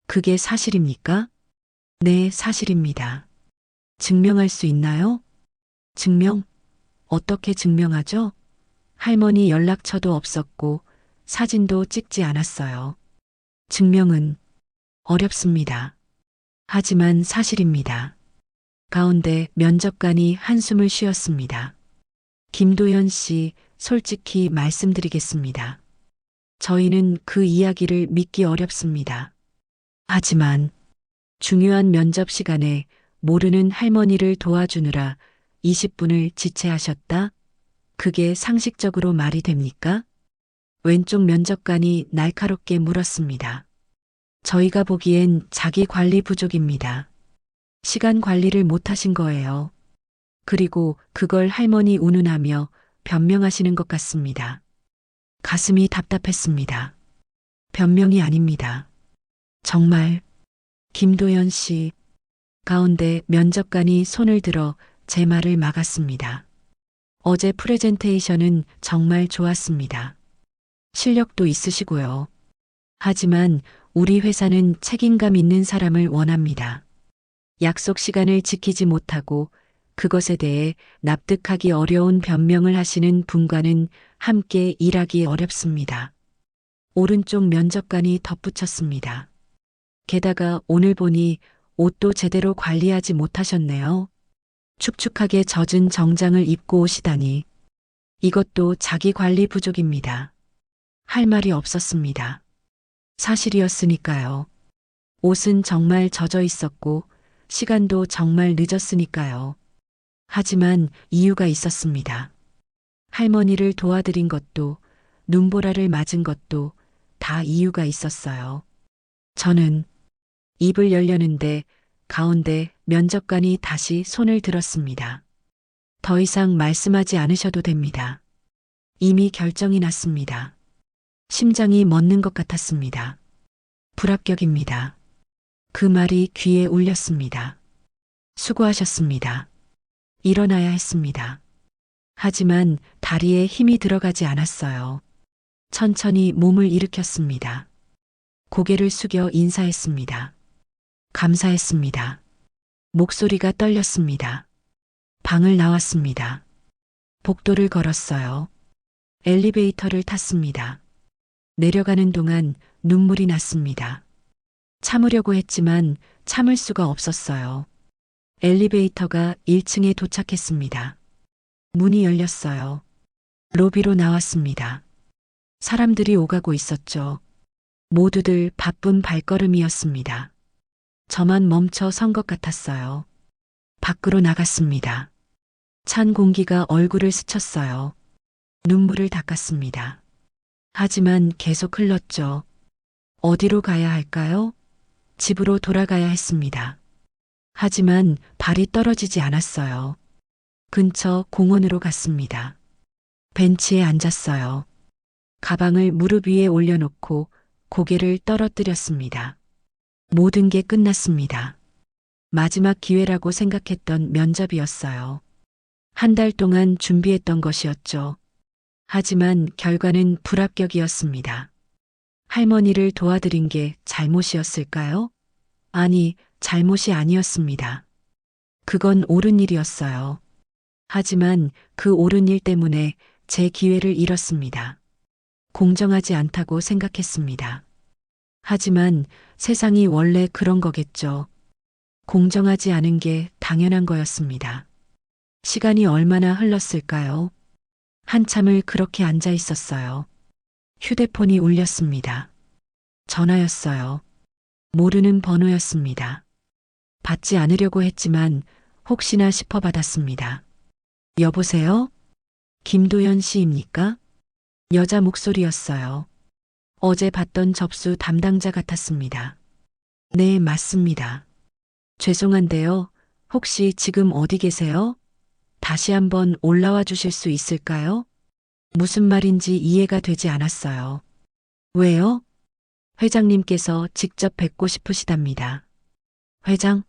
그게 사실입니까? 네, 사실입니다. 증명할 수 있나요? 증명? 어떻게 증명하죠? 할머니 연락처도 없었고 사진도 찍지 않았어요. 증명은 어렵습니다. 하지만 사실입니다. 가운데 면접관이 한숨을 쉬었습니다. 김도연 씨, 솔직히 말씀드리겠습니다. 저희는 그 이야기를 믿기 어렵습니다. 하지만 중요한 면접 시간에 모르는 할머니를 도와주느라 20분을 지체하셨다? 그게 상식적으로 말이 됩니까? 왼쪽 면접관이 날카롭게 물었습니다. 저희가 보기엔 자기 관리 부족입니다. 시간 관리를 못하신 거예요. 그리고 그걸 할머니 운운하며 변명하시는 것 같습니다. 가슴이 답답했습니다. 변명이 아닙니다. 정말 김도연 씨. 가운데 면접관이 손을 들어 제 말을 막았습니다. 어제 프레젠테이션은 정말 좋았습니다. 실력도 있으시고요. 하지만 우리 회사는 책임감 있는 사람을 원합니다. 약속 시간을 지키지 못하고 그것에 대해 납득하기 어려운 변명을 하시는 분과는 함께 일하기 어렵습니다. 오른쪽 면접관이 덧붙였습니다. 게다가 오늘 보니 옷도 제대로 관리하지 못하셨네요. 축축하게 젖은 정장을 입고 오시다니. 이것도 자기 관리 부족입니다. 할 말이 없었습니다. 사실이었으니까요. 옷은 정말 젖어 있었고 시간도 정말 늦었으니까요. 하지만 이유가 있었습니다. 할머니를 도와드린 것도 눈보라를 맞은 것도 다 이유가 있었어요. 저는 입을 열려는데 가운데 면접관이 다시 손을 들었습니다. 더 이상 말씀하지 않으셔도 됩니다. 이미 결정이 났습니다. 심장이 멎는 것 같았습니다. 불합격입니다. 그 말이 귀에 울렸습니다. 수고하셨습니다. 일어나야 했습니다. 하지만 다리에 힘이 들어가지 않았어요. 천천히 몸을 일으켰습니다. 고개를 숙여 인사했습니다. 감사했습니다. 목소리가 떨렸습니다. 방을 나왔습니다. 복도를 걸었어요. 엘리베이터를 탔습니다. 내려가는 동안 눈물이 났습니다. 참으려고 했지만 참을 수가 없었어요. 엘리베이터가 1층에 도착했습니다. 문이 열렸어요. 로비로 나왔습니다. 사람들이 오가고 있었죠. 모두들 바쁜 발걸음이었습니다. 저만 멈춰 선 것 같았어요. 밖으로 나갔습니다. 찬 공기가 얼굴을 스쳤어요. 눈물을 닦았습니다. 하지만 계속 흘렀죠. 어디로 가야 할까요? 집으로 돌아가야 했습니다. 하지만 발이 떨어지지 않았어요. 근처 공원으로 갔습니다. 벤치에 앉았어요. 가방을 무릎 위에 올려놓고 고개를 떨어뜨렸습니다. 모든 게 끝났습니다. 마지막 기회라고 생각했던 면접이었어요. 한 달 동안 준비했던 것이었죠. 하지만 결과는 불합격이었습니다. 할머니를 도와드린 게 잘못이었을까요? 아니, 잘못이 아니었습니다. 그건 옳은 일이었어요. 하지만 그 옳은 일 때문에 제 기회를 잃었습니다. 공정하지 않다고 생각했습니다. 하지만 세상이 원래 그런 거겠죠. 공정하지 않은 게 당연한 거였습니다. 시간이 얼마나 흘렀을까요? 한참을 그렇게 앉아 있었어요. 휴대폰이 울렸습니다. 전화였어요. 모르는 번호였습니다. 받지 않으려고 했지만 혹시나 싶어 받았습니다. 여보세요? 김도연 씨입니까? 여자 목소리였어요. 어제 봤던 접수 담당자 같았습니다. 네, 맞습니다. 죄송한데요. 혹시 지금 어디 계세요? 다시 한번 올라와 주실 수 있을까요? 무슨 말인지 이해가 되지 않았어요. 왜요? 회장님께서 직접 뵙고 싶으시답니다. 회장?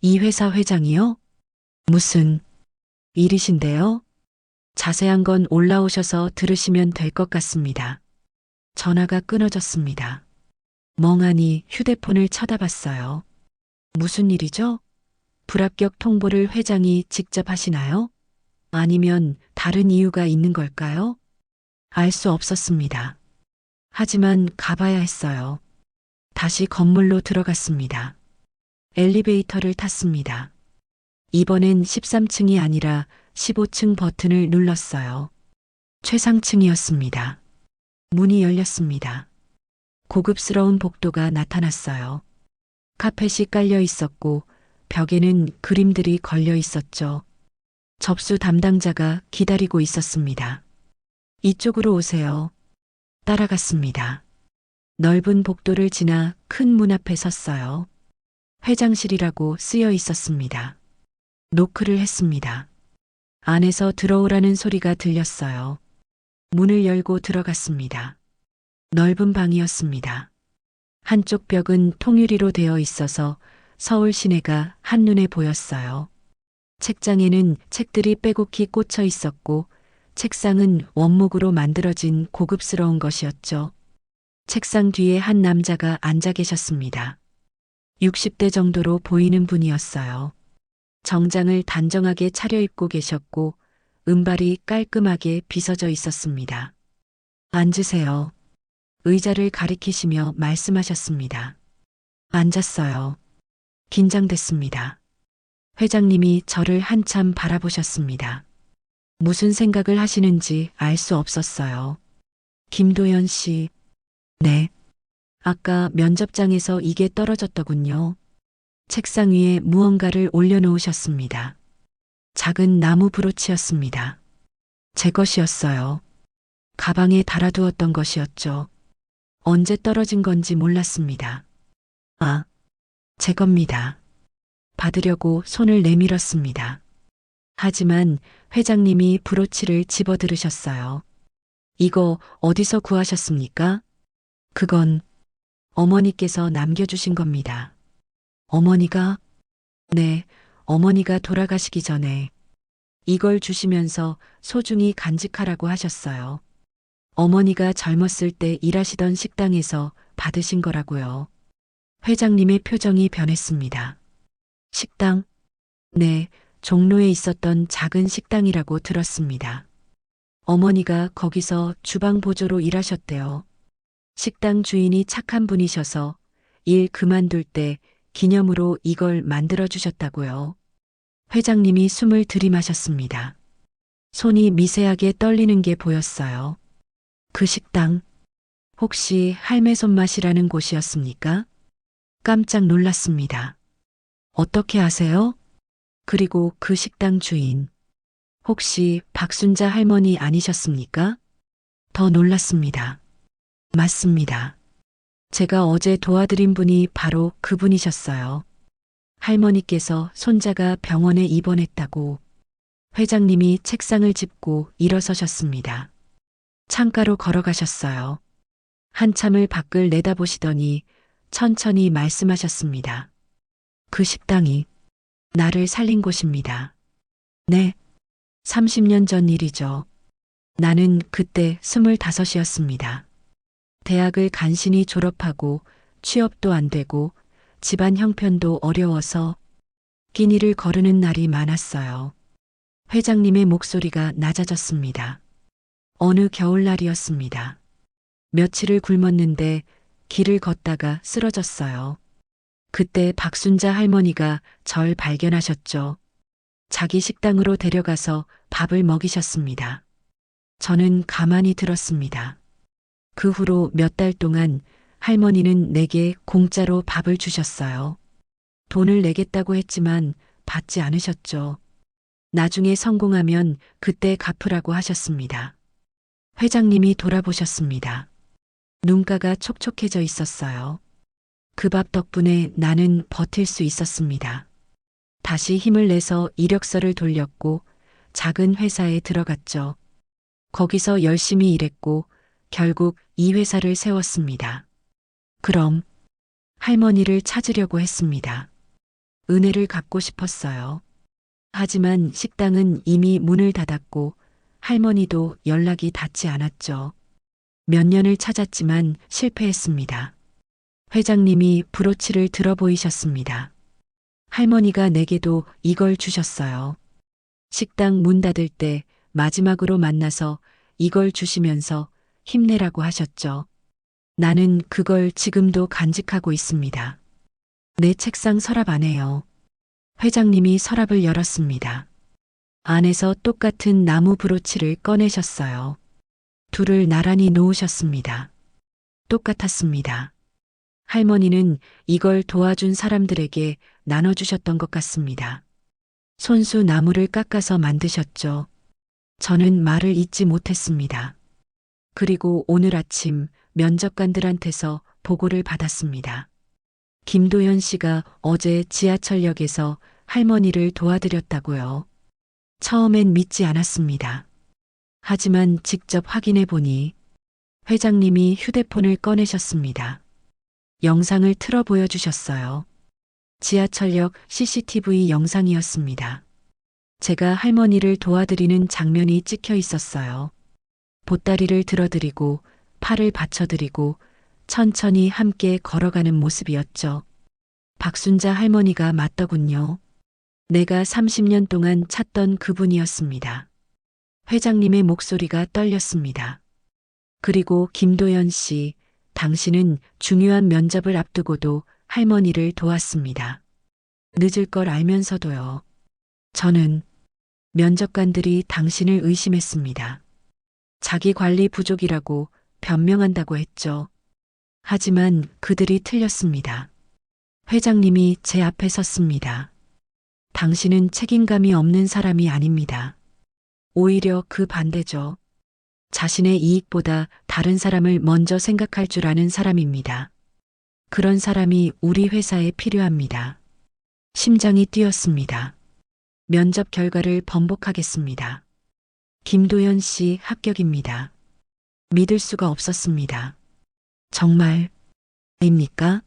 이 회사 회장이요? 무슨 일이신데요? 자세한 건 올라오셔서 들으시면 될 것 같습니다. 전화가 끊어졌습니다. 멍하니 휴대폰을 쳐다봤어요. 무슨 일이죠? 불합격 통보를 회장이 직접 하시나요? 아니면 다른 이유가 있는 걸까요? 알 수 없었습니다. 하지만 가봐야 했어요. 다시 건물로 들어갔습니다. 엘리베이터를 탔습니다. 이번엔 13층이 아니라 15층 버튼을 눌렀어요. 최상층이었습니다. 문이 열렸습니다. 고급스러운 복도가 나타났어요. 카펫이 깔려 있었고 벽에는 그림들이 걸려 있었죠. 접수 담당자가 기다리고 있었습니다. 이쪽으로 오세요. 따라갔습니다. 넓은 복도를 지나 큰 문 앞에 섰어요. 회장실이라고 쓰여 있었습니다. 노크를 했습니다. 안에서 들어오라는 소리가 들렸어요. 문을 열고 들어갔습니다. 넓은 방이었습니다. 한쪽 벽은 통유리로 되어 있어서 서울 시내가 한눈에 보였어요. 책장에는 책들이 빼곡히 꽂혀 있었고 책상은 원목으로 만들어진 고급스러운 것이었죠. 책상 뒤에 한 남자가 앉아 계셨습니다. 60대 정도로 보이는 분이었어요. 정장을 단정하게 차려입고 계셨고 은발이 깔끔하게 빗어져 있었습니다. 앉으세요. 의자를 가리키시며 말씀하셨습니다. 앉았어요. 긴장됐습니다. 회장님이 저를 한참 바라보셨습니다. 무슨 생각을 하시는지 알 수 없었어요. 김도연 씨. 네. 아까 면접장에서 이게 떨어졌더군요. 책상 위에 무언가를 올려놓으셨습니다. 작은 나무 브로치였습니다. 제 것이었어요. 가방에 달아두었던 것이었죠. 언제 떨어진 건지 몰랐습니다. 아, 제 겁니다. 받으려고 손을 내밀었습니다. 하지만 회장님이 브로치를 집어들으셨어요. 이거 어디서 구하셨습니까? 그건 어머니께서 남겨주신 겁니다. 어머니가? 네, 어머니가 돌아가시기 전에 이걸 주시면서 소중히 간직하라고 하셨어요. 어머니가 젊었을 때 일하시던 식당에서 받으신 거라고요. 회장님의 표정이 변했습니다. 식당? 네, 종로에 있었던 작은 식당이라고 들었습니다. 어머니가 거기서 주방 보조로 일하셨대요. 식당 주인이 착한 분이셔서 일 그만둘 때 기념으로 이걸 만들어 주셨다고요. 회장님이 숨을 들이마셨습니다. 손이 미세하게 떨리는 게 보였어요. 그 식당, 혹시 할매 손맛이라는 곳이었습니까? 깜짝 놀랐습니다. 어떻게 아세요? 그리고 그 식당 주인, 혹시 박순자 할머니 아니셨습니까? 더 놀랐습니다. 맞습니다. 제가 어제 도와드린 분이 바로 그분이셨어요. 할머니께서 손자가 병원에 입원했다고. 회장님이 책상을 짚고 일어서셨습니다. 창가로 걸어가셨어요. 한참을 밖을 내다보시더니 천천히 말씀하셨습니다. 그 식당이 나를 살린 곳입니다. 네, 30년 전 일이죠. 나는 그때 25이었습니다. 대학을 간신히 졸업하고 취업도 안 되고 집안 형편도 어려워서 끼니를 거르는 날이 많았어요. 회장님의 목소리가 낮아졌습니다. 어느 겨울날이었습니다. 며칠을 굶었는데 길을 걷다가 쓰러졌어요. 그때 박순자 할머니가 절 발견하셨죠. 자기 식당으로 데려가서 밥을 먹이셨습니다. 저는 가만히 들었습니다. 그 후로 몇 달 동안 할머니는 내게 공짜로 밥을 주셨어요. 돈을 내겠다고 했지만 받지 않으셨죠. 나중에 성공하면 그때 갚으라고 하셨습니다. 회장님이 돌아보셨습니다. 눈가가 촉촉해져 있었어요. 그 밥 덕분에 나는 버틸 수 있었습니다. 다시 힘을 내서 이력서를 돌렸고 작은 회사에 들어갔죠. 거기서 열심히 일했고 결국 이 회사를 세웠습니다. 그럼 할머니를 찾으려고 했습니다. 은혜를 갚고 싶었어요. 하지만 식당은 이미 문을 닫았고 할머니도 연락이 닿지 않았죠. 몇 년을 찾았지만 실패했습니다. 회장님이 브로치를 들어 보이셨습니다. 할머니가 내게도 이걸 주셨어요. 식당 문 닫을 때 마지막으로 만나서 이걸 주시면서 힘내라고 하셨죠. 나는 그걸 지금도 간직하고 있습니다. 내 책상 서랍 안에요. 회장님이 서랍을 열었습니다. 안에서 똑같은 나무 브로치를 꺼내셨어요. 둘을 나란히 놓으셨습니다. 똑같았습니다. 할머니는 이걸 도와준 사람들에게 나눠주셨던 것 같습니다. 손수 나무를 깎아서 만드셨죠. 저는 말을 잇지 못했습니다. 그리고 오늘 아침 면접관들한테서 보고를 받았습니다. 김도현 씨가 어제 지하철역에서 할머니를 도와드렸다고요. 처음엔 믿지 않았습니다. 하지만 직접 확인해 보니 회장님이 휴대폰을 꺼내셨습니다. 영상을 틀어 보여주셨어요. 지하철역 CCTV 영상이었습니다. 제가 할머니를 도와드리는 장면이 찍혀 있었어요. 보따리를 들어드리고 팔을 받쳐드리고 천천히 함께 걸어가는 모습이었죠. 박순자 할머니가 맞더군요. 내가 30년 동안 찾던 그분이었습니다. 회장님의 목소리가 떨렸습니다. 그리고 김도연 씨, 당신은 중요한 면접을 앞두고도 할머니를 도왔습니다. 늦을 걸 알면서도요. 저는 면접관들이 당신을 의심했습니다. 자기 관리 부족이라고 변명한다고 했죠. 하지만 그들이 틀렸습니다. 회장님이 제 앞에 섰습니다. 당신은 책임감이 없는 사람이 아닙니다. 오히려 그 반대죠. 자신의 이익보다 다른 사람을 먼저 생각할 줄 아는 사람입니다. 그런 사람이 우리 회사에 필요합니다. 심장이 뛰었습니다. 면접 결과를 번복하겠습니다. 김도연 씨 합격입니다. 믿을 수가 없었습니다. 정말입니까?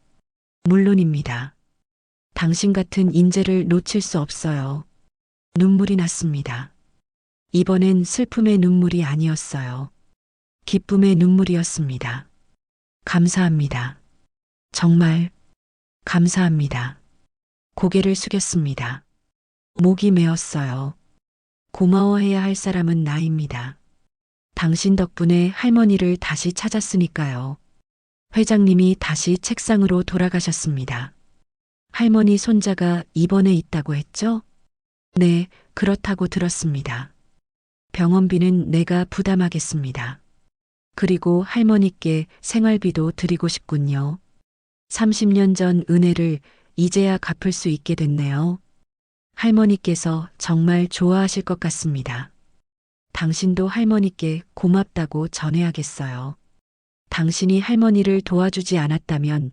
물론입니다. 당신 같은 인재를 놓칠 수 없어요. 눈물이 났습니다. 이번엔 슬픔의 눈물이 아니었어요. 기쁨의 눈물이었습니다. 감사합니다. 정말 감사합니다. 고개를 숙였습니다. 목이 메었어요. 고마워해야 할 사람은 나입니다. 당신 덕분에 할머니를 다시 찾았으니까요. 회장님이 다시 책상으로 돌아가셨습니다. 할머니 손자가 입원해 있다고 했죠? 네, 그렇다고 들었습니다. 병원비는 내가 부담하겠습니다. 그리고 할머니께 생활비도 드리고 싶군요. 30년 전 은혜를 이제야 갚을 수 있게 됐네요. 할머니께서 정말 좋아하실 것 같습니다. 당신도 할머니께 고맙다고 전해야겠어요. 당신이 할머니를 도와주지 않았다면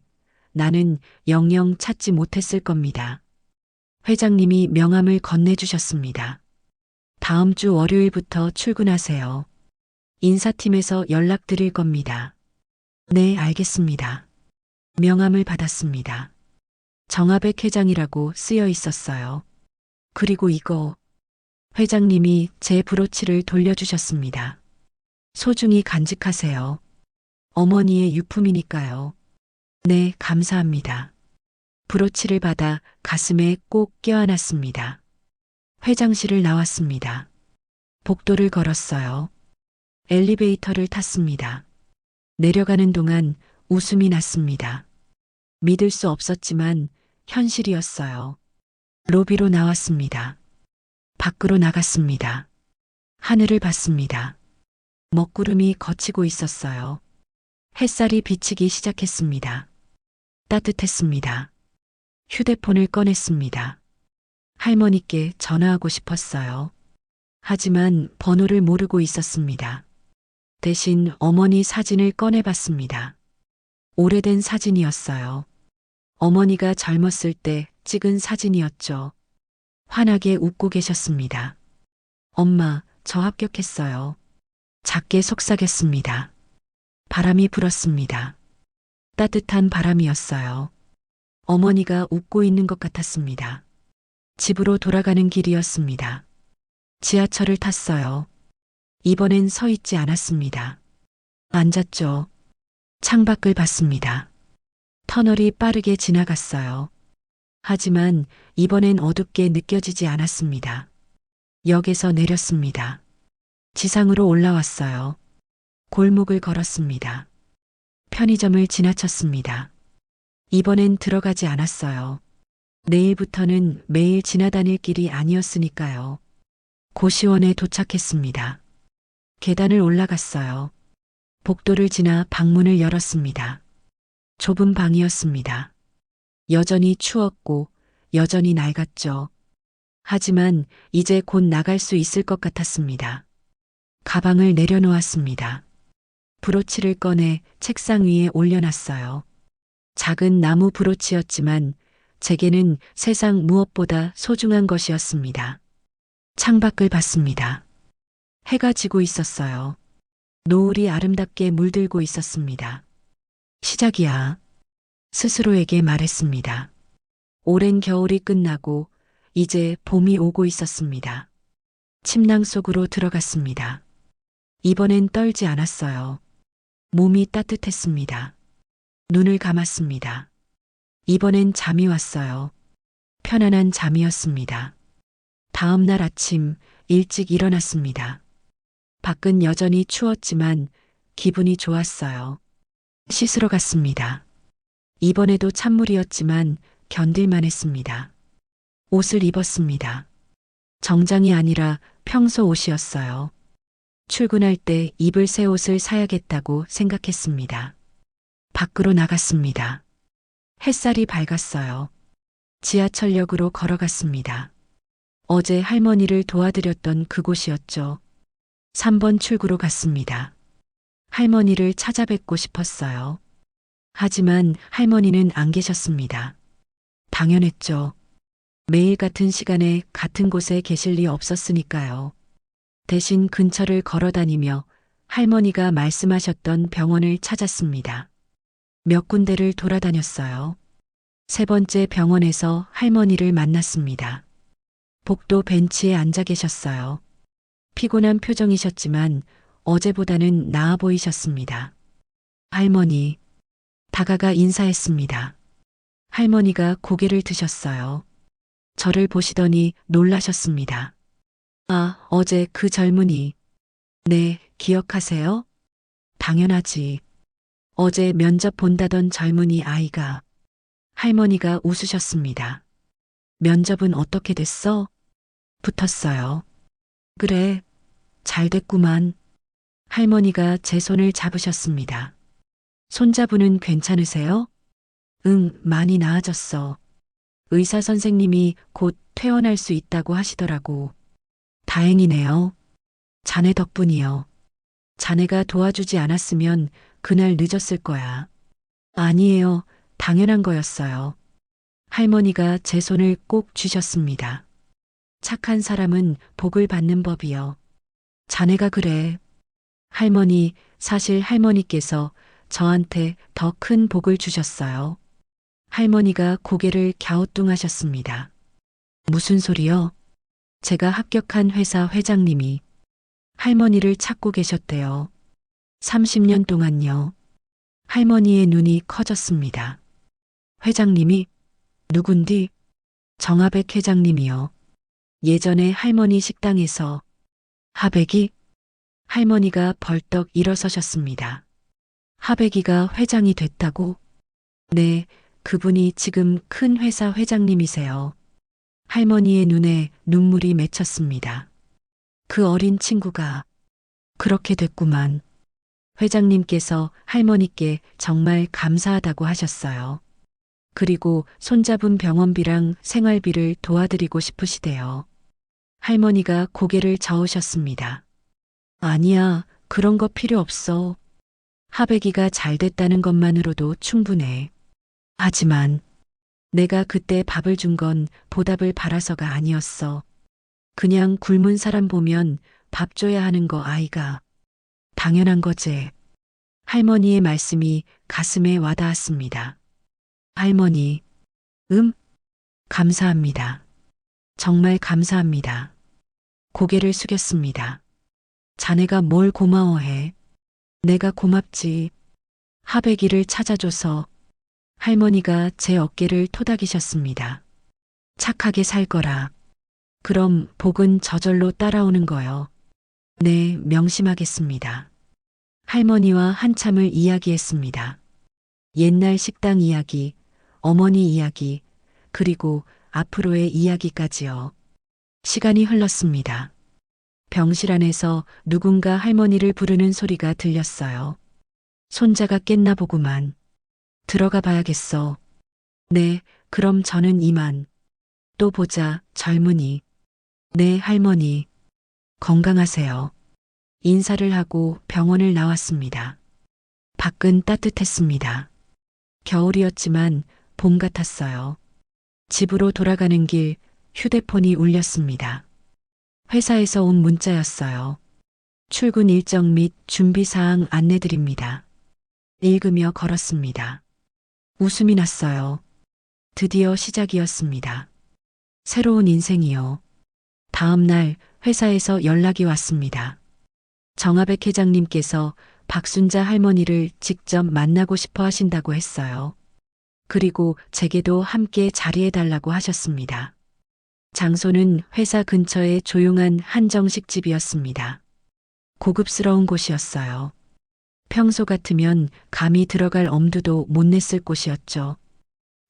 나는 영영 찾지 못했을 겁니다. 회장님이 명함을 건네주셨습니다. 다음 주 월요일부터 출근하세요. 인사팀에서 연락드릴 겁니다. 네, 알겠습니다. 명함을 받았습니다. 정하백 회장이라고 쓰여 있었어요. 그리고 이거, 회장님이 제 브로치를 돌려주셨습니다. 소중히 간직하세요. 어머니의 유품이니까요. 네, 감사합니다. 브로치를 받아 가슴에 꼭 껴안았습니다. 회장실을 나왔습니다. 복도를 걸었어요. 엘리베이터를 탔습니다. 내려가는 동안 웃음이 났습니다. 믿을 수 없었지만 현실이었어요. 로비로 나왔습니다. 밖으로 나갔습니다. 하늘을 봤습니다. 먹구름이 걷히고 있었어요. 햇살이 비치기 시작했습니다. 따뜻했습니다. 휴대폰을 꺼냈습니다. 할머니께 전화하고 싶었어요. 하지만 번호를 모르고 있었습니다. 대신 어머니 사진을 꺼내봤습니다. 오래된 사진이었어요. 어머니가 젊었을 때 찍은 사진이었죠. 환하게 웃고 계셨습니다. 엄마, 저 합격했어요. 작게 속삭였습니다. 바람이 불었습니다. 따뜻한 바람이었어요. 어머니가 웃고 있는 것 같았습니다. 집으로 돌아가는 길이었습니다. 지하철을 탔어요. 이번엔 서 있지 않았습니다. 앉았죠. 창밖을 봤습니다. 터널이 빠르게 지나갔어요. 하지만 이번엔 어둡게 느껴지지 않았습니다. 역에서 내렸습니다. 지상으로 올라왔어요. 골목을 걸었습니다. 편의점을 지나쳤습니다. 이번엔 들어가지 않았어요. 내일부터는 매일 지나다닐 길이 아니었으니까요. 고시원에 도착했습니다. 계단을 올라갔어요. 복도를 지나 방문을 열었습니다. 좁은 방이었습니다. 여전히 추웠고 여전히 낡았죠. 하지만 이제 곧 나갈 수 있을 것 같았습니다. 가방을 내려놓았습니다. 브로치를 꺼내 책상 위에 올려놨어요. 작은 나무 브로치였지만 제게는 세상 무엇보다 소중한 것이었습니다. 창밖을 봤습니다. 해가 지고 있었어요. 노을이 아름답게 물들고 있었습니다. 시작이야. 스스로에게 말했습니다. 오랜 겨울이 끝나고 이제 봄이 오고 있었습니다. 침낭 속으로 들어갔습니다. 이번엔 떨지 않았어요. 몸이 따뜻했습니다. 눈을 감았습니다. 이번엔 잠이 왔어요. 편안한 잠이었습니다. 다음 날 아침 일찍 일어났습니다. 밖은 여전히 추웠지만 기분이 좋았어요. 씻으러 갔습니다. 이번에도 찬물이었지만 견딜만 했습니다. 옷을 입었습니다. 정장이 아니라 평소 옷이었어요. 출근할 때 입을 새 옷을 사야겠다고 생각했습니다. 밖으로 나갔습니다. 햇살이 밝았어요. 지하철역으로 걸어갔습니다. 어제 할머니를 도와드렸던 그곳이었죠. 3번 출구로 갔습니다. 할머니를 찾아뵙고 싶었어요. 하지만 할머니는 안 계셨습니다. 당연했죠. 매일 같은 시간에 같은 곳에 계실 리 없었으니까요. 대신 근처를 걸어다니며 할머니가 말씀하셨던 병원을 찾았습니다. 몇 군데를 돌아다녔어요. 세 번째 병원에서 할머니를 만났습니다. 복도 벤치에 앉아 계셨어요. 피곤한 표정이셨지만 어제보다는 나아 보이셨습니다. 할머니, 다가가 인사했습니다. 할머니가 고개를 드셨어요. 저를 보시더니 놀라셨습니다. 아, 어제 그 젊은이. 네, 기억하세요? 당연하지. 어제 면접 본다던 젊은이 아이가. 할머니가 웃으셨습니다. 면접은 어떻게 됐어? 붙었어요. 그래, 잘 됐구만. 할머니가 제 손을 잡으셨습니다. 손자분은 괜찮으세요? 응, 많이 나아졌어. 의사 선생님이 곧 퇴원할 수 있다고 하시더라고. 다행이네요. 자네 덕분이요. 자네가 도와주지 않았으면 그날 늦었을 거야. 아니에요. 당연한 거였어요. 할머니가 제 손을 꼭 쥐셨습니다. 착한 사람은 복을 받는 법이요. 자네가 그래. 할머니, 사실 할머니께서 저한테 더 큰 복을 주셨어요. 할머니가 고개를 갸우뚱하셨습니다. 무슨 소리요? 제가 합격한 회사 회장님이 할머니를 찾고 계셨대요. 30년 동안요. 할머니의 눈이 커졌습니다. 회장님이 누군디? 정하백 회장님이요. 예전에 할머니 식당에서 하백이? 할머니가 벌떡 일어서셨습니다. 하백이가 회장이 됐다고? 네, 그분이 지금 큰 회사 회장님이세요. 할머니의 눈에 눈물이 맺혔습니다. 그 어린 친구가 그렇게 됐구만. 회장님께서 할머니께 정말 감사하다고 하셨어요. 그리고 손잡은 병원비랑 생활비를 도와드리고 싶으시대요. 할머니가 고개를 저으셨습니다. 아니야, 그런 거 필요 없어. 하백이가 잘 됐다는 것만으로도 충분해. 하지만 내가 그때 밥을 준 건 보답을 바라서가 아니었어. 그냥 굶은 사람 보면 밥 줘야 하는 거 아이가. 당연한 거지. 할머니의 말씀이 가슴에 와닿았습니다. 할머니, 감사합니다. 정말 감사합니다. 고개를 숙였습니다. 자네가 뭘 고마워해? 내가 고맙지. 하백이를 찾아줘서 할머니가 제 어깨를 토닥이셨습니다. 착하게 살 거라. 그럼 복은 저절로 따라오는 거요. 네, 명심하겠습니다. 할머니와 한참을 이야기했습니다. 옛날 식당 이야기, 어머니 이야기, 그리고 앞으로의 이야기까지요. 시간이 흘렀습니다. 병실 안에서 누군가 할머니를 부르는 소리가 들렸어요. 손자가 깼나 보구만. 들어가 봐야겠어. 네, 그럼 저는 이만. 또 보자, 젊은이. 네, 할머니. 건강하세요. 인사를 하고 병원을 나왔습니다. 밖은 따뜻했습니다. 겨울이었지만 봄 같았어요. 집으로 돌아가는 길 휴대폰이 울렸습니다. 회사에서 온 문자였어요. 출근 일정 및 준비사항 안내드립니다. 읽으며 걸었습니다. 웃음이 났어요. 드디어 시작이었습니다. 새로운 인생이요. 다음 날 회사에서 연락이 왔습니다. 정하백 회장님께서 박순자 할머니를 직접 만나고 싶어 하신다고 했어요. 그리고 제게도 함께 자리해달라고 하셨습니다. 장소는 회사 근처의 조용한 한정식 집이었습니다. 고급스러운 곳이었어요. 평소 같으면 감히 들어갈 엄두도 못 냈을 곳이었죠.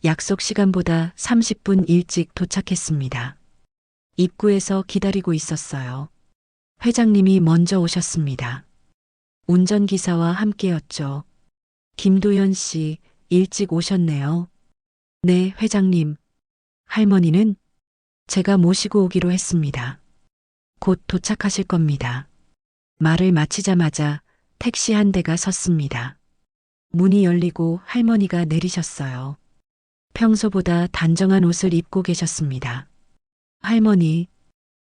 약속 시간보다 30분 일찍 도착했습니다. 입구에서 기다리고 있었어요. 회장님이 먼저 오셨습니다. 운전기사와 함께였죠. 김도연 씨, 일찍 오셨네요. 네, 회장님. 할머니는 제가 모시고 오기로 했습니다. 곧 도착하실 겁니다. 말을 마치자마자 택시 한 대가 섰습니다. 문이 열리고 할머니가 내리셨어요. 평소보다 단정한 옷을 입고 계셨습니다. 할머니,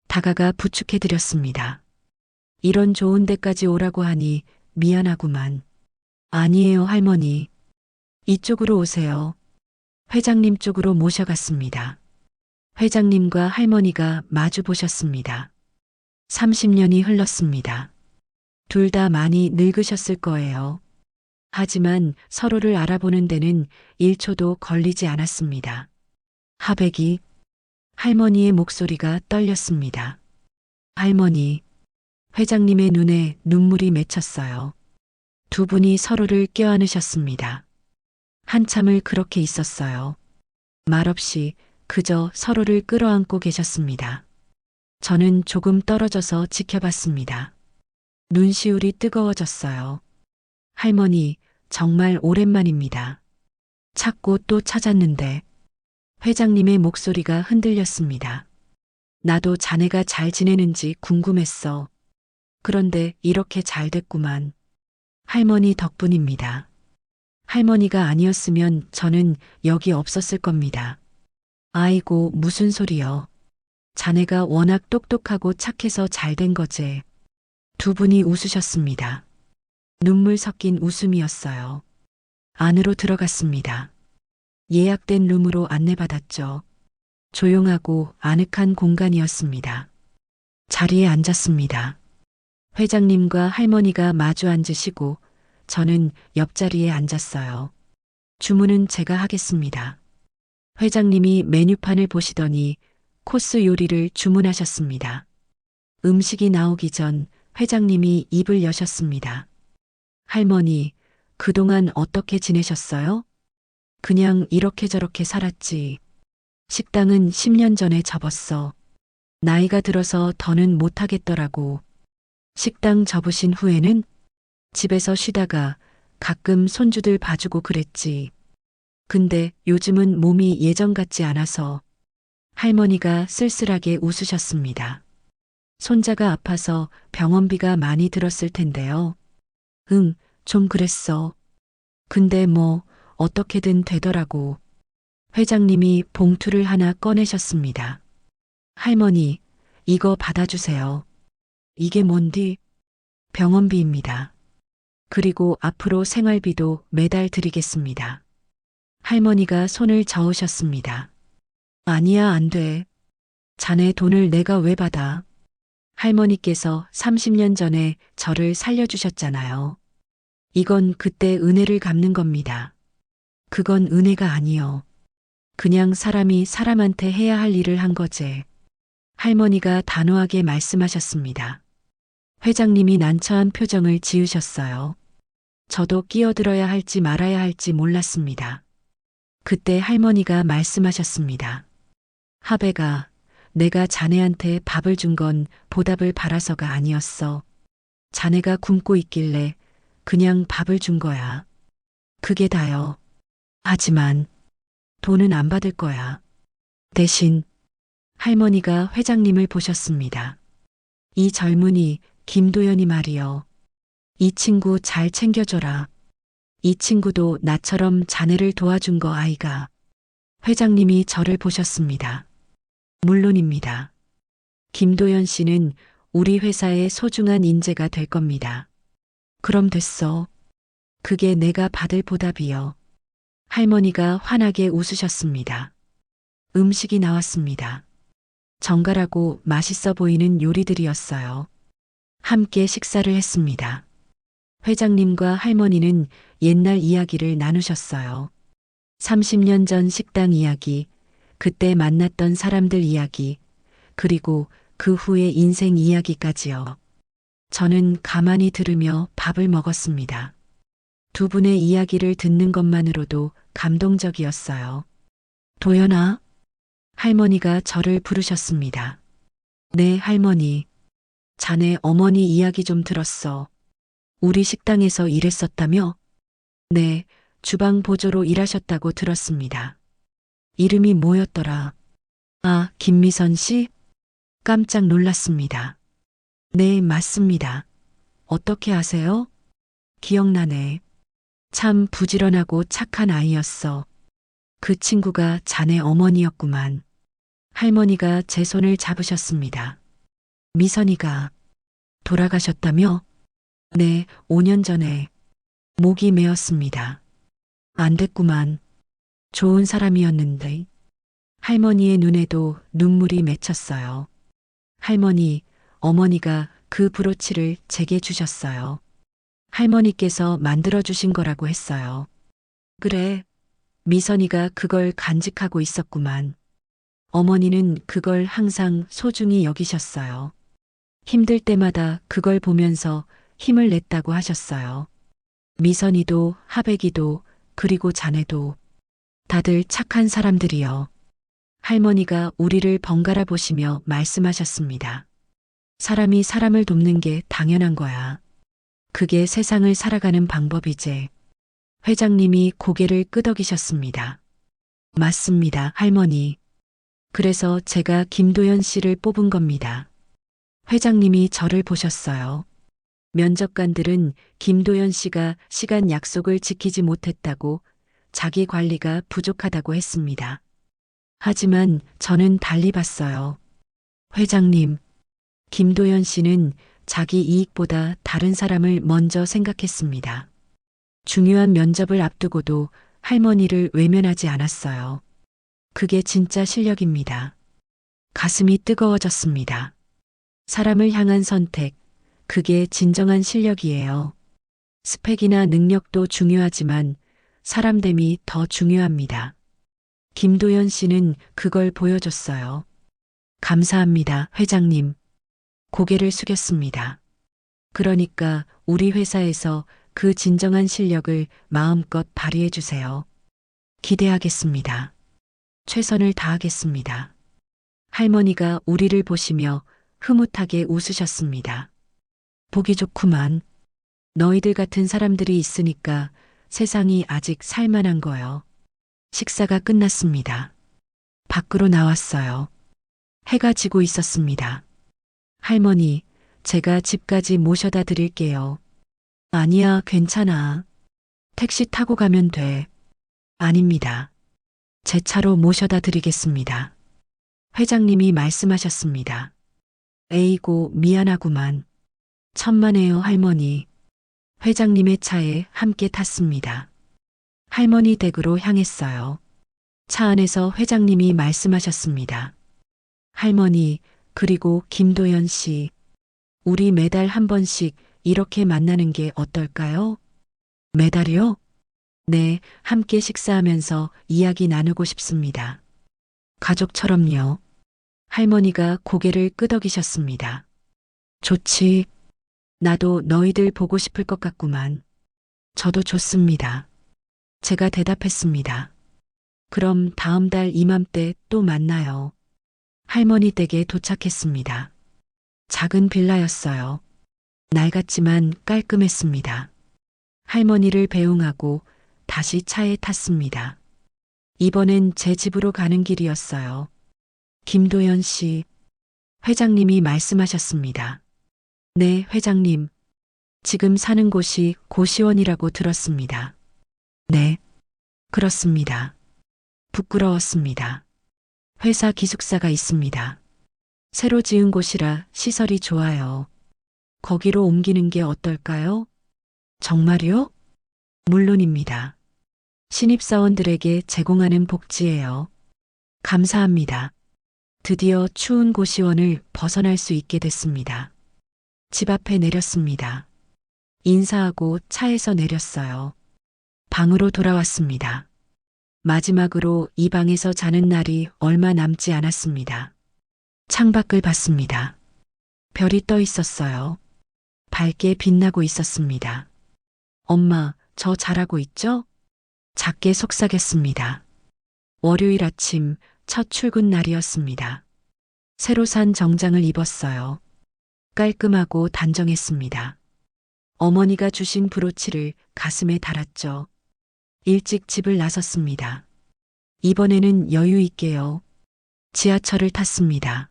다가가 부축해드렸습니다. 이런 좋은 데까지 오라고 하니 미안하구만. 아니에요, 할머니. 이쪽으로 오세요. 회장님 쪽으로 모셔갔습니다. 회장님과 할머니가 마주 보셨습니다. 30년이 흘렀습니다. 둘 다 많이 늙으셨을 거예요. 하지만 서로를 알아보는 데는 1초도 걸리지 않았습니다. 하백이, 할머니의 목소리가 떨렸습니다. 할머니, 회장님의 눈에 눈물이 맺혔어요. 두 분이 서로를 껴안으셨습니다. 한참을 그렇게 있었어요. 말없이 그저 서로를 끌어안고 계셨습니다. 저는 조금 떨어져서 지켜봤습니다. 눈시울이 뜨거워졌어요. 할머니, 정말 오랜만입니다. 찾고 또 찾았는데 회장님의 목소리가 흔들렸습니다. 나도 자네가 잘 지내는지 궁금했어. 그런데 이렇게 잘 됐구만. 할머니 덕분입니다. 할머니가 아니었으면 저는 여기 없었을 겁니다. 아이고, 무슨 소리여. 자네가 워낙 똑똑하고 착해서 잘 된 거제. 두 분이 웃으셨습니다. 눈물 섞인 웃음이었어요. 안으로 들어갔습니다. 예약된 룸으로 안내받았죠. 조용하고 아늑한 공간이었습니다. 자리에 앉았습니다. 회장님과 할머니가 마주 앉으시고 저는 옆자리에 앉았어요. 주문은 제가 하겠습니다. 회장님이 메뉴판을 보시더니 코스 요리를 주문하셨습니다. 음식이 나오기 전 회장님이 입을 여셨습니다. 할머니, 그동안 어떻게 지내셨어요? 그냥 이렇게 저렇게 살았지. 식당은 10년 전에 접었어. 나이가 들어서 더는 못하겠더라고. 식당 접으신 후에는 집에서 쉬다가 가끔 손주들 봐주고 그랬지. 근데 요즘은 몸이 예전 같지 않아서. 할머니가 쓸쓸하게 웃으셨습니다. 손자가 아파서 병원비가 많이 들었을 텐데요. 응, 좀 그랬어. 근데 뭐 어떻게든 되더라고. 회장님이 봉투를 하나 꺼내셨습니다. 할머니, 이거 받아주세요. 이게 뭔디? 병원비입니다. 그리고 앞으로 생활비도 매달 드리겠습니다. 할머니가 손을 저으셨습니다. 아니야, 안 돼. 자네 돈을 내가 왜 받아? 할머니께서 30년 전에 저를 살려주셨잖아요. 이건 그때 은혜를 갚는 겁니다. 그건 은혜가 아니요. 그냥 사람이 사람한테 해야 할 일을 한 거제. 할머니가 단호하게 말씀하셨습니다. 회장님이 난처한 표정을 지으셨어요. 저도 끼어들어야 할지 말아야 할지 몰랐습니다. 그때 할머니가 말씀하셨습니다. 하배가, 내가 자네한테 밥을 준 건 보답을 바라서가 아니었어. 자네가 굶고 있길래 그냥 밥을 준 거야. 그게 다요. 하지만 돈은 안 받을 거야. 대신 할머니가 회장님을 보셨습니다. 이 젊은이 김도연이 말이여. 이 친구 잘 챙겨줘라. 이 친구도 나처럼 자네를 도와준 거 아이가. 회장님이 저를 보셨습니다. 물론입니다. 김도연 씨는 우리 회사의 소중한 인재가 될 겁니다. 그럼 됐어. 그게 내가 받을 보답이요. 할머니가 환하게 웃으셨습니다. 음식이 나왔습니다. 정갈하고 맛있어 보이는 요리들이었어요. 함께 식사를 했습니다. 회장님과 할머니는 옛날 이야기를 나누셨어요. 30년 전 식당 이야기, 그때 만났던 사람들 이야기, 그리고 그 후의 인생 이야기까지요. 저는 가만히 들으며 밥을 먹었습니다. 두 분의 이야기를 듣는 것만으로도 감동적이었어요. 도연아, 할머니가 저를 부르셨습니다. 네, 할머니. 자네 어머니 이야기 좀 들었어. 우리 식당에서 일했었다며? 네, 주방 보조로 일하셨다고 들었습니다. 이름이 뭐였더라? 아, 김미선 씨? 깜짝 놀랐습니다. 네, 맞습니다. 어떻게 아세요? 기억나네. 참 부지런하고 착한 아이였어. 그 친구가 자네 어머니였구만. 할머니가 제 손을 잡으셨습니다. 미선이가 돌아가셨다며? 네, 5년 전에. 목이 메었습니다. 안 됐구만. 좋은 사람이었는데. 할머니의 눈에도 눈물이 맺혔어요. 할머니, 어머니가 그 브로치를 제게 주셨어요. 할머니께서 만들어주신 거라고 했어요. 그래, 미선이가 그걸 간직하고 있었구만. 어머니는 그걸 항상 소중히 여기셨어요. 힘들 때마다 그걸 보면서 힘을 냈다고 하셨어요. 미선이도, 하백이도, 그리고 자네도 다들 착한 사람들이요. 할머니가 우리를 번갈아 보시며 말씀하셨습니다. 사람이 사람을 돕는 게 당연한 거야. 그게 세상을 살아가는 방법이지. 회장님이 고개를 끄덕이셨습니다. 맞습니다, 할머니. 그래서 제가 김도연 씨를 뽑은 겁니다. 회장님이 저를 보셨어요. 면접관들은 김도연 씨가 시간 약속을 지키지 못했다고, 자기 관리가 부족하다고 했습니다. 하지만 저는 달리 봤어요. 회장님, 김도연 씨는 자기 이익보다 다른 사람을 먼저 생각했습니다. 중요한 면접을 앞두고도 할머니를 외면하지 않았어요. 그게 진짜 실력입니다. 가슴이 뜨거워졌습니다. 사람을 향한 선택, 그게 진정한 실력이에요. 스펙이나 능력도 중요하지만 사람됨이 더 중요합니다. 김도연 씨는 그걸 보여줬어요. 감사합니다, 회장님. 고개를 숙였습니다. 그러니까 우리 회사에서 그 진정한 실력을 마음껏 발휘해 주세요. 기대하겠습니다. 최선을 다하겠습니다. 할머니가 우리를 보시며 흐뭇하게 웃으셨습니다. 보기 좋구만. 너희들 같은 사람들이 있으니까 세상이 아직 살만한 거요. 식사가 끝났습니다. 밖으로 나왔어요. 해가 지고 있었습니다. 할머니, 제가 집까지 모셔다 드릴게요. 아니야, 괜찮아. 택시 타고 가면 돼. 아닙니다. 제 차로 모셔다 드리겠습니다. 회장님이 말씀하셨습니다. 에이고, 미안하구만. 천만에요, 할머니. 회장님의 차에 함께 탔습니다. 할머니 댁으로 향했어요. 차 안에서 회장님이 말씀하셨습니다. 할머니, 그리고 김도연 씨, 우리 매달 한 번씩 이렇게 만나는 게 어떨까요? 매달이요? 네, 함께 식사하면서 이야기 나누고 싶습니다. 가족처럼요. 할머니가 고개를 끄덕이셨습니다. 좋지. 나도 너희들 보고 싶을 것 같구만. 저도 좋습니다. 제가 대답했습니다. 그럼 다음 달 이맘때 또 만나요. 할머니 댁에 도착했습니다. 작은 빌라였어요. 낡았지만 깔끔했습니다. 할머니를 배웅하고 다시 차에 탔습니다. 이번엔 제 집으로 가는 길이었어요. 김도연 씨, 회장님이 말씀하셨습니다. 네, 회장님. 지금 사는 곳이 고시원이라고 들었습니다. 네, 그렇습니다. 부끄러웠습니다. 회사 기숙사가 있습니다. 새로 지은 곳이라 시설이 좋아요. 거기로 옮기는 게 어떨까요? 정말요? 물론입니다. 신입사원들에게 제공하는 복지예요. 감사합니다. 드디어 추운 고시원을 벗어날 수 있게 됐습니다. 집 앞에 내렸습니다. 인사하고 차에서 내렸어요. 방으로 돌아왔습니다. 마지막으로 이 방에서 자는 날이 얼마 남지 않았습니다. 창밖을 봤습니다. 별이 떠 있었어요. 밝게 빛나고 있었습니다. 엄마, 저 잘하고 있죠? 작게 속삭였습니다. 월요일 아침 첫 출근 날이었습니다. 새로 산 정장을 입었어요. 깔끔하고 단정했습니다. 어머니가 주신 브로치를 가슴에 달았죠. 일찍 집을 나섰습니다. 이번에는 여유 있게요. 지하철을 탔습니다.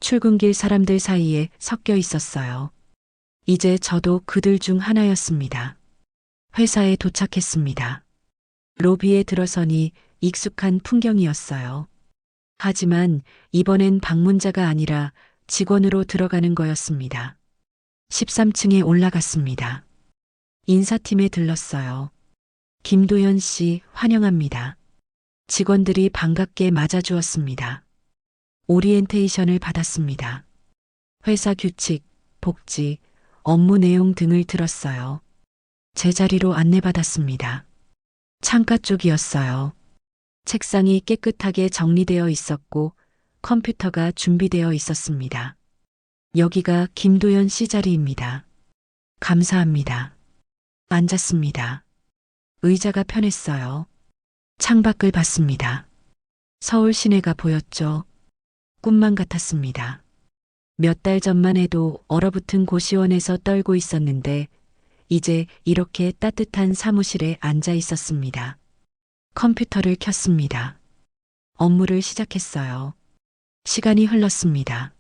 출근길 사람들 사이에 섞여 있었어요. 이제 저도 그들 중 하나였습니다. 회사에 도착했습니다. 로비에 들어서니 익숙한 풍경이었어요. 하지만 이번엔 방문자가 아니라 직원으로 들어가는 거였습니다. 13층에 올라갔습니다. 인사팀에 들렀어요. 김도연 씨 환영합니다. 직원들이 반갑게 맞아주었습니다. 오리엔테이션을 받았습니다. 회사 규칙, 복지, 업무 내용 등을 들었어요. 제자리로 안내받았습니다. 창가 쪽이었어요. 책상이 깨끗하게 정리되어 있었고 컴퓨터가 준비되어 있었습니다. 여기가 김도연 씨 자리입니다. 감사합니다. 앉았습니다. 의자가 편했어요. 창밖을 봤습니다. 서울 시내가 보였죠. 꿈만 같았습니다. 몇 달 전만 해도 얼어붙은 고시원에서 떨고 있었는데 이제 이렇게 따뜻한 사무실에 앉아 있었습니다. 컴퓨터를 켰습니다. 업무를 시작했어요. 시간이 흘렀습니다.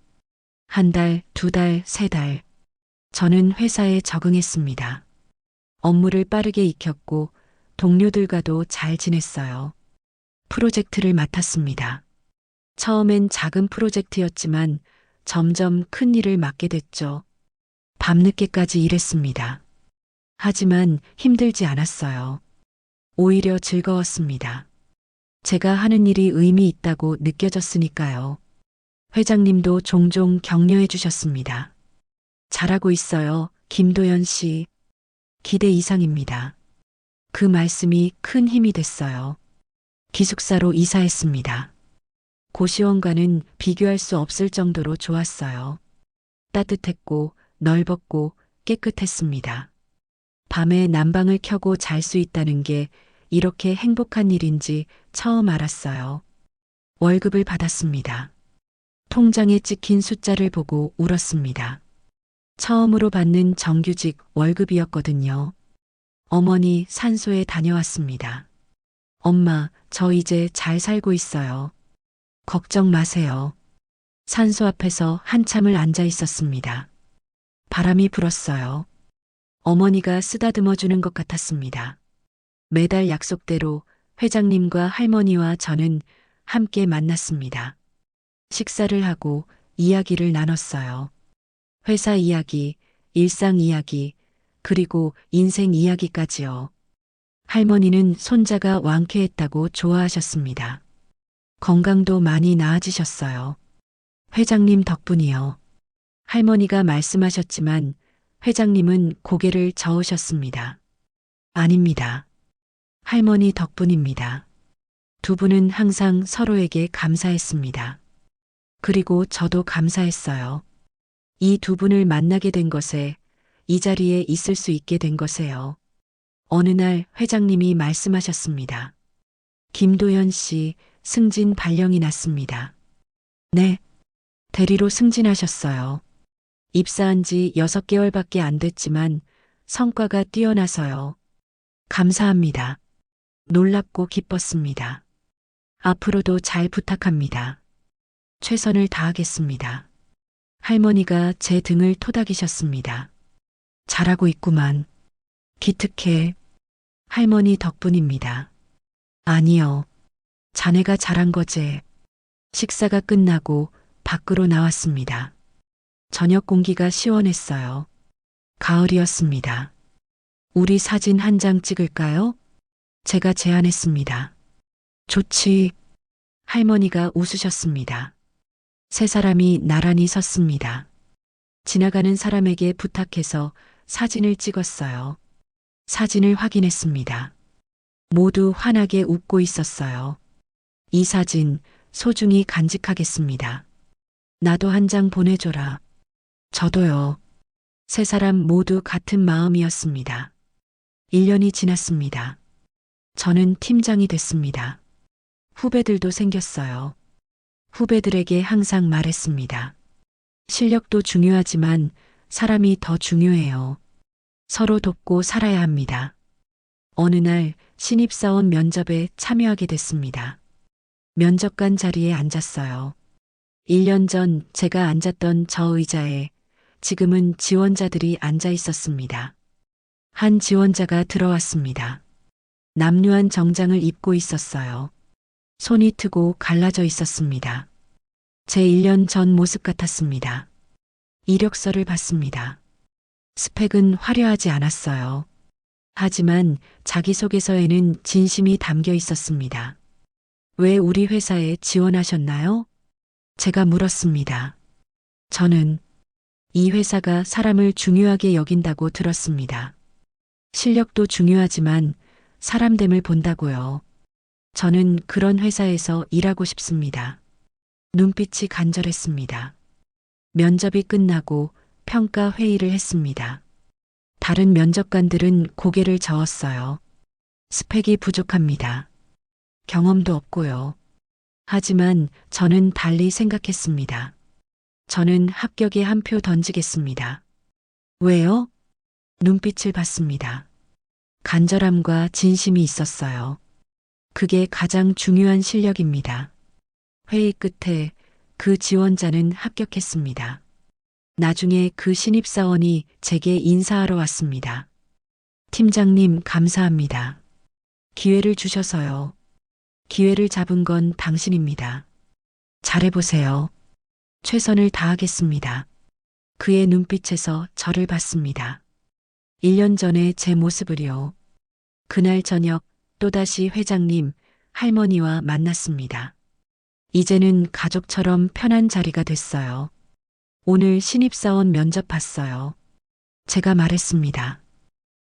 한 달, 두 달, 세 달. 저는 회사에 적응했습니다. 업무를 빠르게 익혔고 동료들과도 잘 지냈어요. 프로젝트를 맡았습니다. 처음엔 작은 프로젝트였지만 점점 큰 일을 맡게 됐죠. 밤늦게까지 일했습니다. 하지만 힘들지 않았어요. 오히려 즐거웠습니다. 제가 하는 일이 의미 있다고 느껴졌으니까요. 회장님도 종종 격려해 주셨습니다. 잘하고 있어요, 김도연 씨. 기대 이상입니다. 그 말씀이 큰 힘이 됐어요. 기숙사로 이사했습니다. 고시원과는 비교할 수 없을 정도로 좋았어요. 따뜻했고 넓었고 깨끗했습니다. 밤에 난방을 켜고 잘 수 있다는 게 이렇게 행복한 일인지 처음 알았어요. 월급을 받았습니다. 통장에 찍힌 숫자를 보고 울었습니다. 처음으로 받는 정규직 월급이었거든요. 어머니 산소에 다녀왔습니다. 엄마, 저 이제 잘 살고 있어요. 걱정 마세요. 산소 앞에서 한참을 앉아 있었습니다. 바람이 불었어요. 어머니가 쓰다듬어 주는 것 같았습니다. 매달 약속대로 회장님과 할머니와 저는 함께 만났습니다. 식사를 하고 이야기를 나눴어요. 회사 이야기, 일상 이야기, 그리고 인생 이야기까지요. 할머니는 손자가 완쾌했다고 좋아하셨습니다. 건강도 많이 나아지셨어요. 회장님 덕분이요. 할머니가 말씀하셨지만 회장님은 고개를 저으셨습니다. 아닙니다. 할머니 덕분입니다. 두 분은 항상 서로에게 감사했습니다. 그리고 저도 감사했어요. 이 두 분을 만나게 된 것에, 이 자리에 있을 수 있게 된 것에요. 어느 날 회장님이 말씀하셨습니다. 김도연 씨, 승진 발령이 났습니다. 네. 대리로 승진하셨어요. 입사한 지 6개월밖에 안 됐지만 성과가 뛰어나서요. 감사합니다. 놀랍고 기뻤습니다. 앞으로도 잘 부탁합니다. 최선을 다하겠습니다. 할머니가 제 등을 토닥이셨습니다. 잘하고 있구만. 기특해. 할머니 덕분입니다. 아니요. 자네가 잘한 거지. 식사가 끝나고 밖으로 나왔습니다. 저녁 공기가 시원했어요. 가을이었습니다. 우리 사진 한 장 찍을까요? 제가 제안했습니다. 좋지. 할머니가 웃으셨습니다. 세 사람이 나란히 섰습니다. 지나가는 사람에게 부탁해서 사진을 찍었어요. 사진을 확인했습니다. 모두 환하게 웃고 있었어요. 이 사진 소중히 간직하겠습니다. 나도 한 장 보내줘라. 저도요. 세 사람 모두 같은 마음이었습니다. 1년이 지났습니다. 저는 팀장이 됐습니다. 후배들도 생겼어요. 후배들에게 항상 말했습니다. 실력도 중요하지만 사람이 더 중요해요. 서로 돕고 살아야 합니다. 어느 날 신입사원 면접에 참여하게 됐습니다. 면접관 자리에 앉았어요. 1년 전 제가 앉았던 저 의자에 지금은 지원자들이 앉아 있었습니다. 한 지원자가 들어왔습니다. 남루한 정장을 입고 있었어요. 손이 트고 갈라져 있었습니다. 제 1년 전 모습 같았습니다. 이력서를 봤습니다. 스펙은 화려하지 않았어요. 하지만 자기소개서에는 진심이 담겨 있었습니다. 왜 우리 회사에 지원하셨나요? 제가 물었습니다. 저는 이 회사가 사람을 중요하게 여긴다고 들었습니다. 실력도 중요하지만 사람됨을 본다고요. 저는 그런 회사에서 일하고 싶습니다. 눈빛이 간절했습니다. 면접이 끝나고 평가 회의를 했습니다. 다른 면접관들은 고개를 저었어요. 스펙이 부족합니다. 경험도 없고요. 하지만 저는 달리 생각했습니다. 저는 합격에 한 표 던지겠습니다. 왜요? 눈빛을 봤습니다. 간절함과 진심이 있었어요. 그게 가장 중요한 실력입니다. 회의 끝에 그 지원자는 합격했습니다. 나중에 그 신입사원이 제게 인사하러 왔습니다. 팀장님, 감사합니다. 기회를 주셔서요. 기회를 잡은 건 당신입니다. 잘해보세요. 최선을 다하겠습니다. 그의 눈빛에서 저를 봤습니다. 1년 전에 제 모습을요. 그날 저녁 또다시 회장님, 할머니와 만났습니다. 이제는 가족처럼 편한 자리가 됐어요. 오늘 신입사원 면접 봤어요. 제가 말했습니다.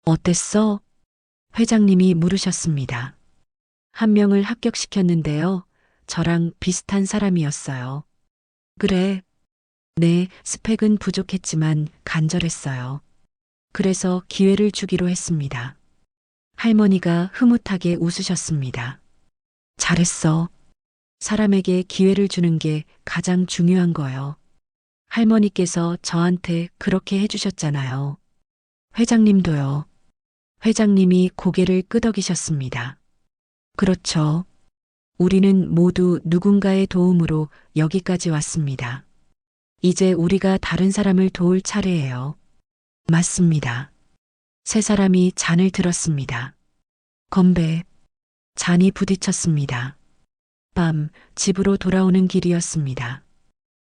어땠어? 회장님이 물으셨습니다. 한 명을 합격시켰는데요. 저랑 비슷한 사람이었어요. 그래. 네, 스펙은 부족했지만 간절했어요. 그래서 기회를 주기로 했습니다. 할머니가 흐뭇하게 웃으셨습니다. 잘했어. 사람에게 기회를 주는 게 가장 중요한 거요. 할머니께서 저한테 그렇게 해주셨잖아요. 회장님도요. 회장님이 고개를 끄덕이셨습니다. 그렇죠. 우리는 모두 누군가의 도움으로 여기까지 왔습니다. 이제 우리가 다른 사람을 도울 차례예요. 맞습니다. 세 사람이 잔을 들었습니다. 건배. 잔이 부딪혔습니다. 밤, 집으로 돌아오는 길이었습니다.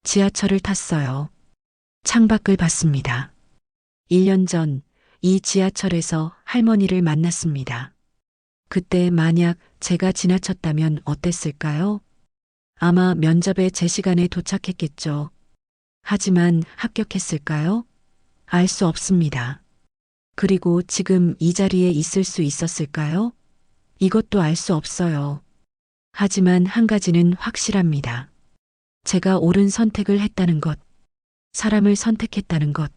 지하철을 탔어요. 창밖을 봤습니다. 1년 전 이 지하철에서 할머니를 만났습니다. 그때 만약 제가 지나쳤다면 어땠을까요? 아마 면접에 제 시간에 도착했겠죠. 하지만 합격했을까요? 알 수 없습니다. 그리고 지금 이 자리에 있을 수 있었을까요? 이것도 알 수 없어요. 하지만 한 가지는 확실합니다. 제가 옳은 선택을 했다는 것, 사람을 선택했다는 것,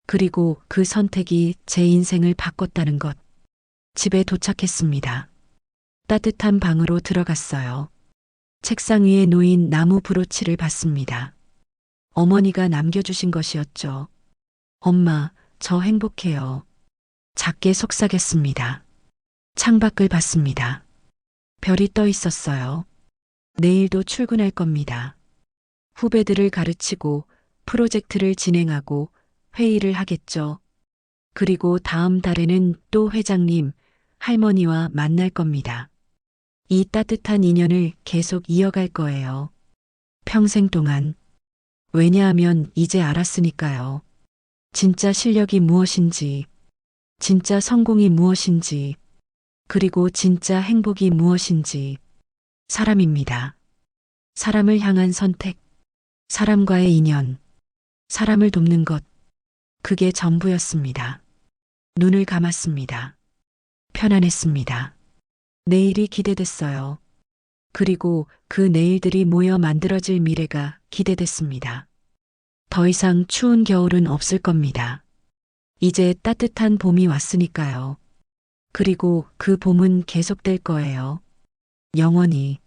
그리고 그 선택이 제 인생을 바꿨다는 것. 집에 도착했습니다. 따뜻한 방으로 들어갔어요. 책상 위에 놓인 나무 브로치를 봤습니다. 어머니가 남겨주신 것이었죠. 엄마, 저 행복해요. 작게 속삭였습니다. 창밖을 봤습니다. 별이 떠 있었어요. 내일도 출근할 겁니다. 후배들을 가르치고 프로젝트를 진행하고 회의를 하겠죠. 그리고 다음 달에는 또 회장님, 할머니와 만날 겁니다. 이 따뜻한 인연을 계속 이어갈 거예요. 평생 동안. 왜냐하면 이제 알았으니까요. 진짜 실력이 무엇인지, 진짜 성공이 무엇인지, 그리고 진짜 행복이 무엇인지. 사람입니다. 사람을 향한 선택, 사람과의 인연, 사람을 돕는 것. 그게 전부였습니다. 눈을 감았습니다. 편안했습니다. 내일이 기대됐어요. 그리고 그 내일들이 모여 만들어질 미래가 기대됐습니다. 더 이상 추운 겨울은 없을 겁니다. 이제 따뜻한 봄이 왔으니까요. 그리고 그 봄은 계속될 거예요. 영원히.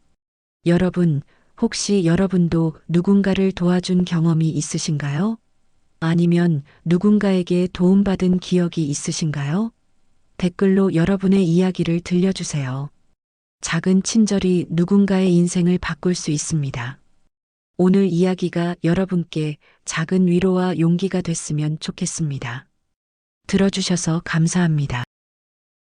여러분, 혹시 여러분도 누군가를 도와준 경험이 있으신가요? 아니면 누군가에게 도움받은 기억이 있으신가요? 댓글로 여러분의 이야기를 들려주세요. 작은 친절이 누군가의 인생을 바꿀 수 있습니다. 오늘 이야기가 여러분께 작은 위로와 용기가 됐으면 좋겠습니다. 들어주셔서 감사합니다.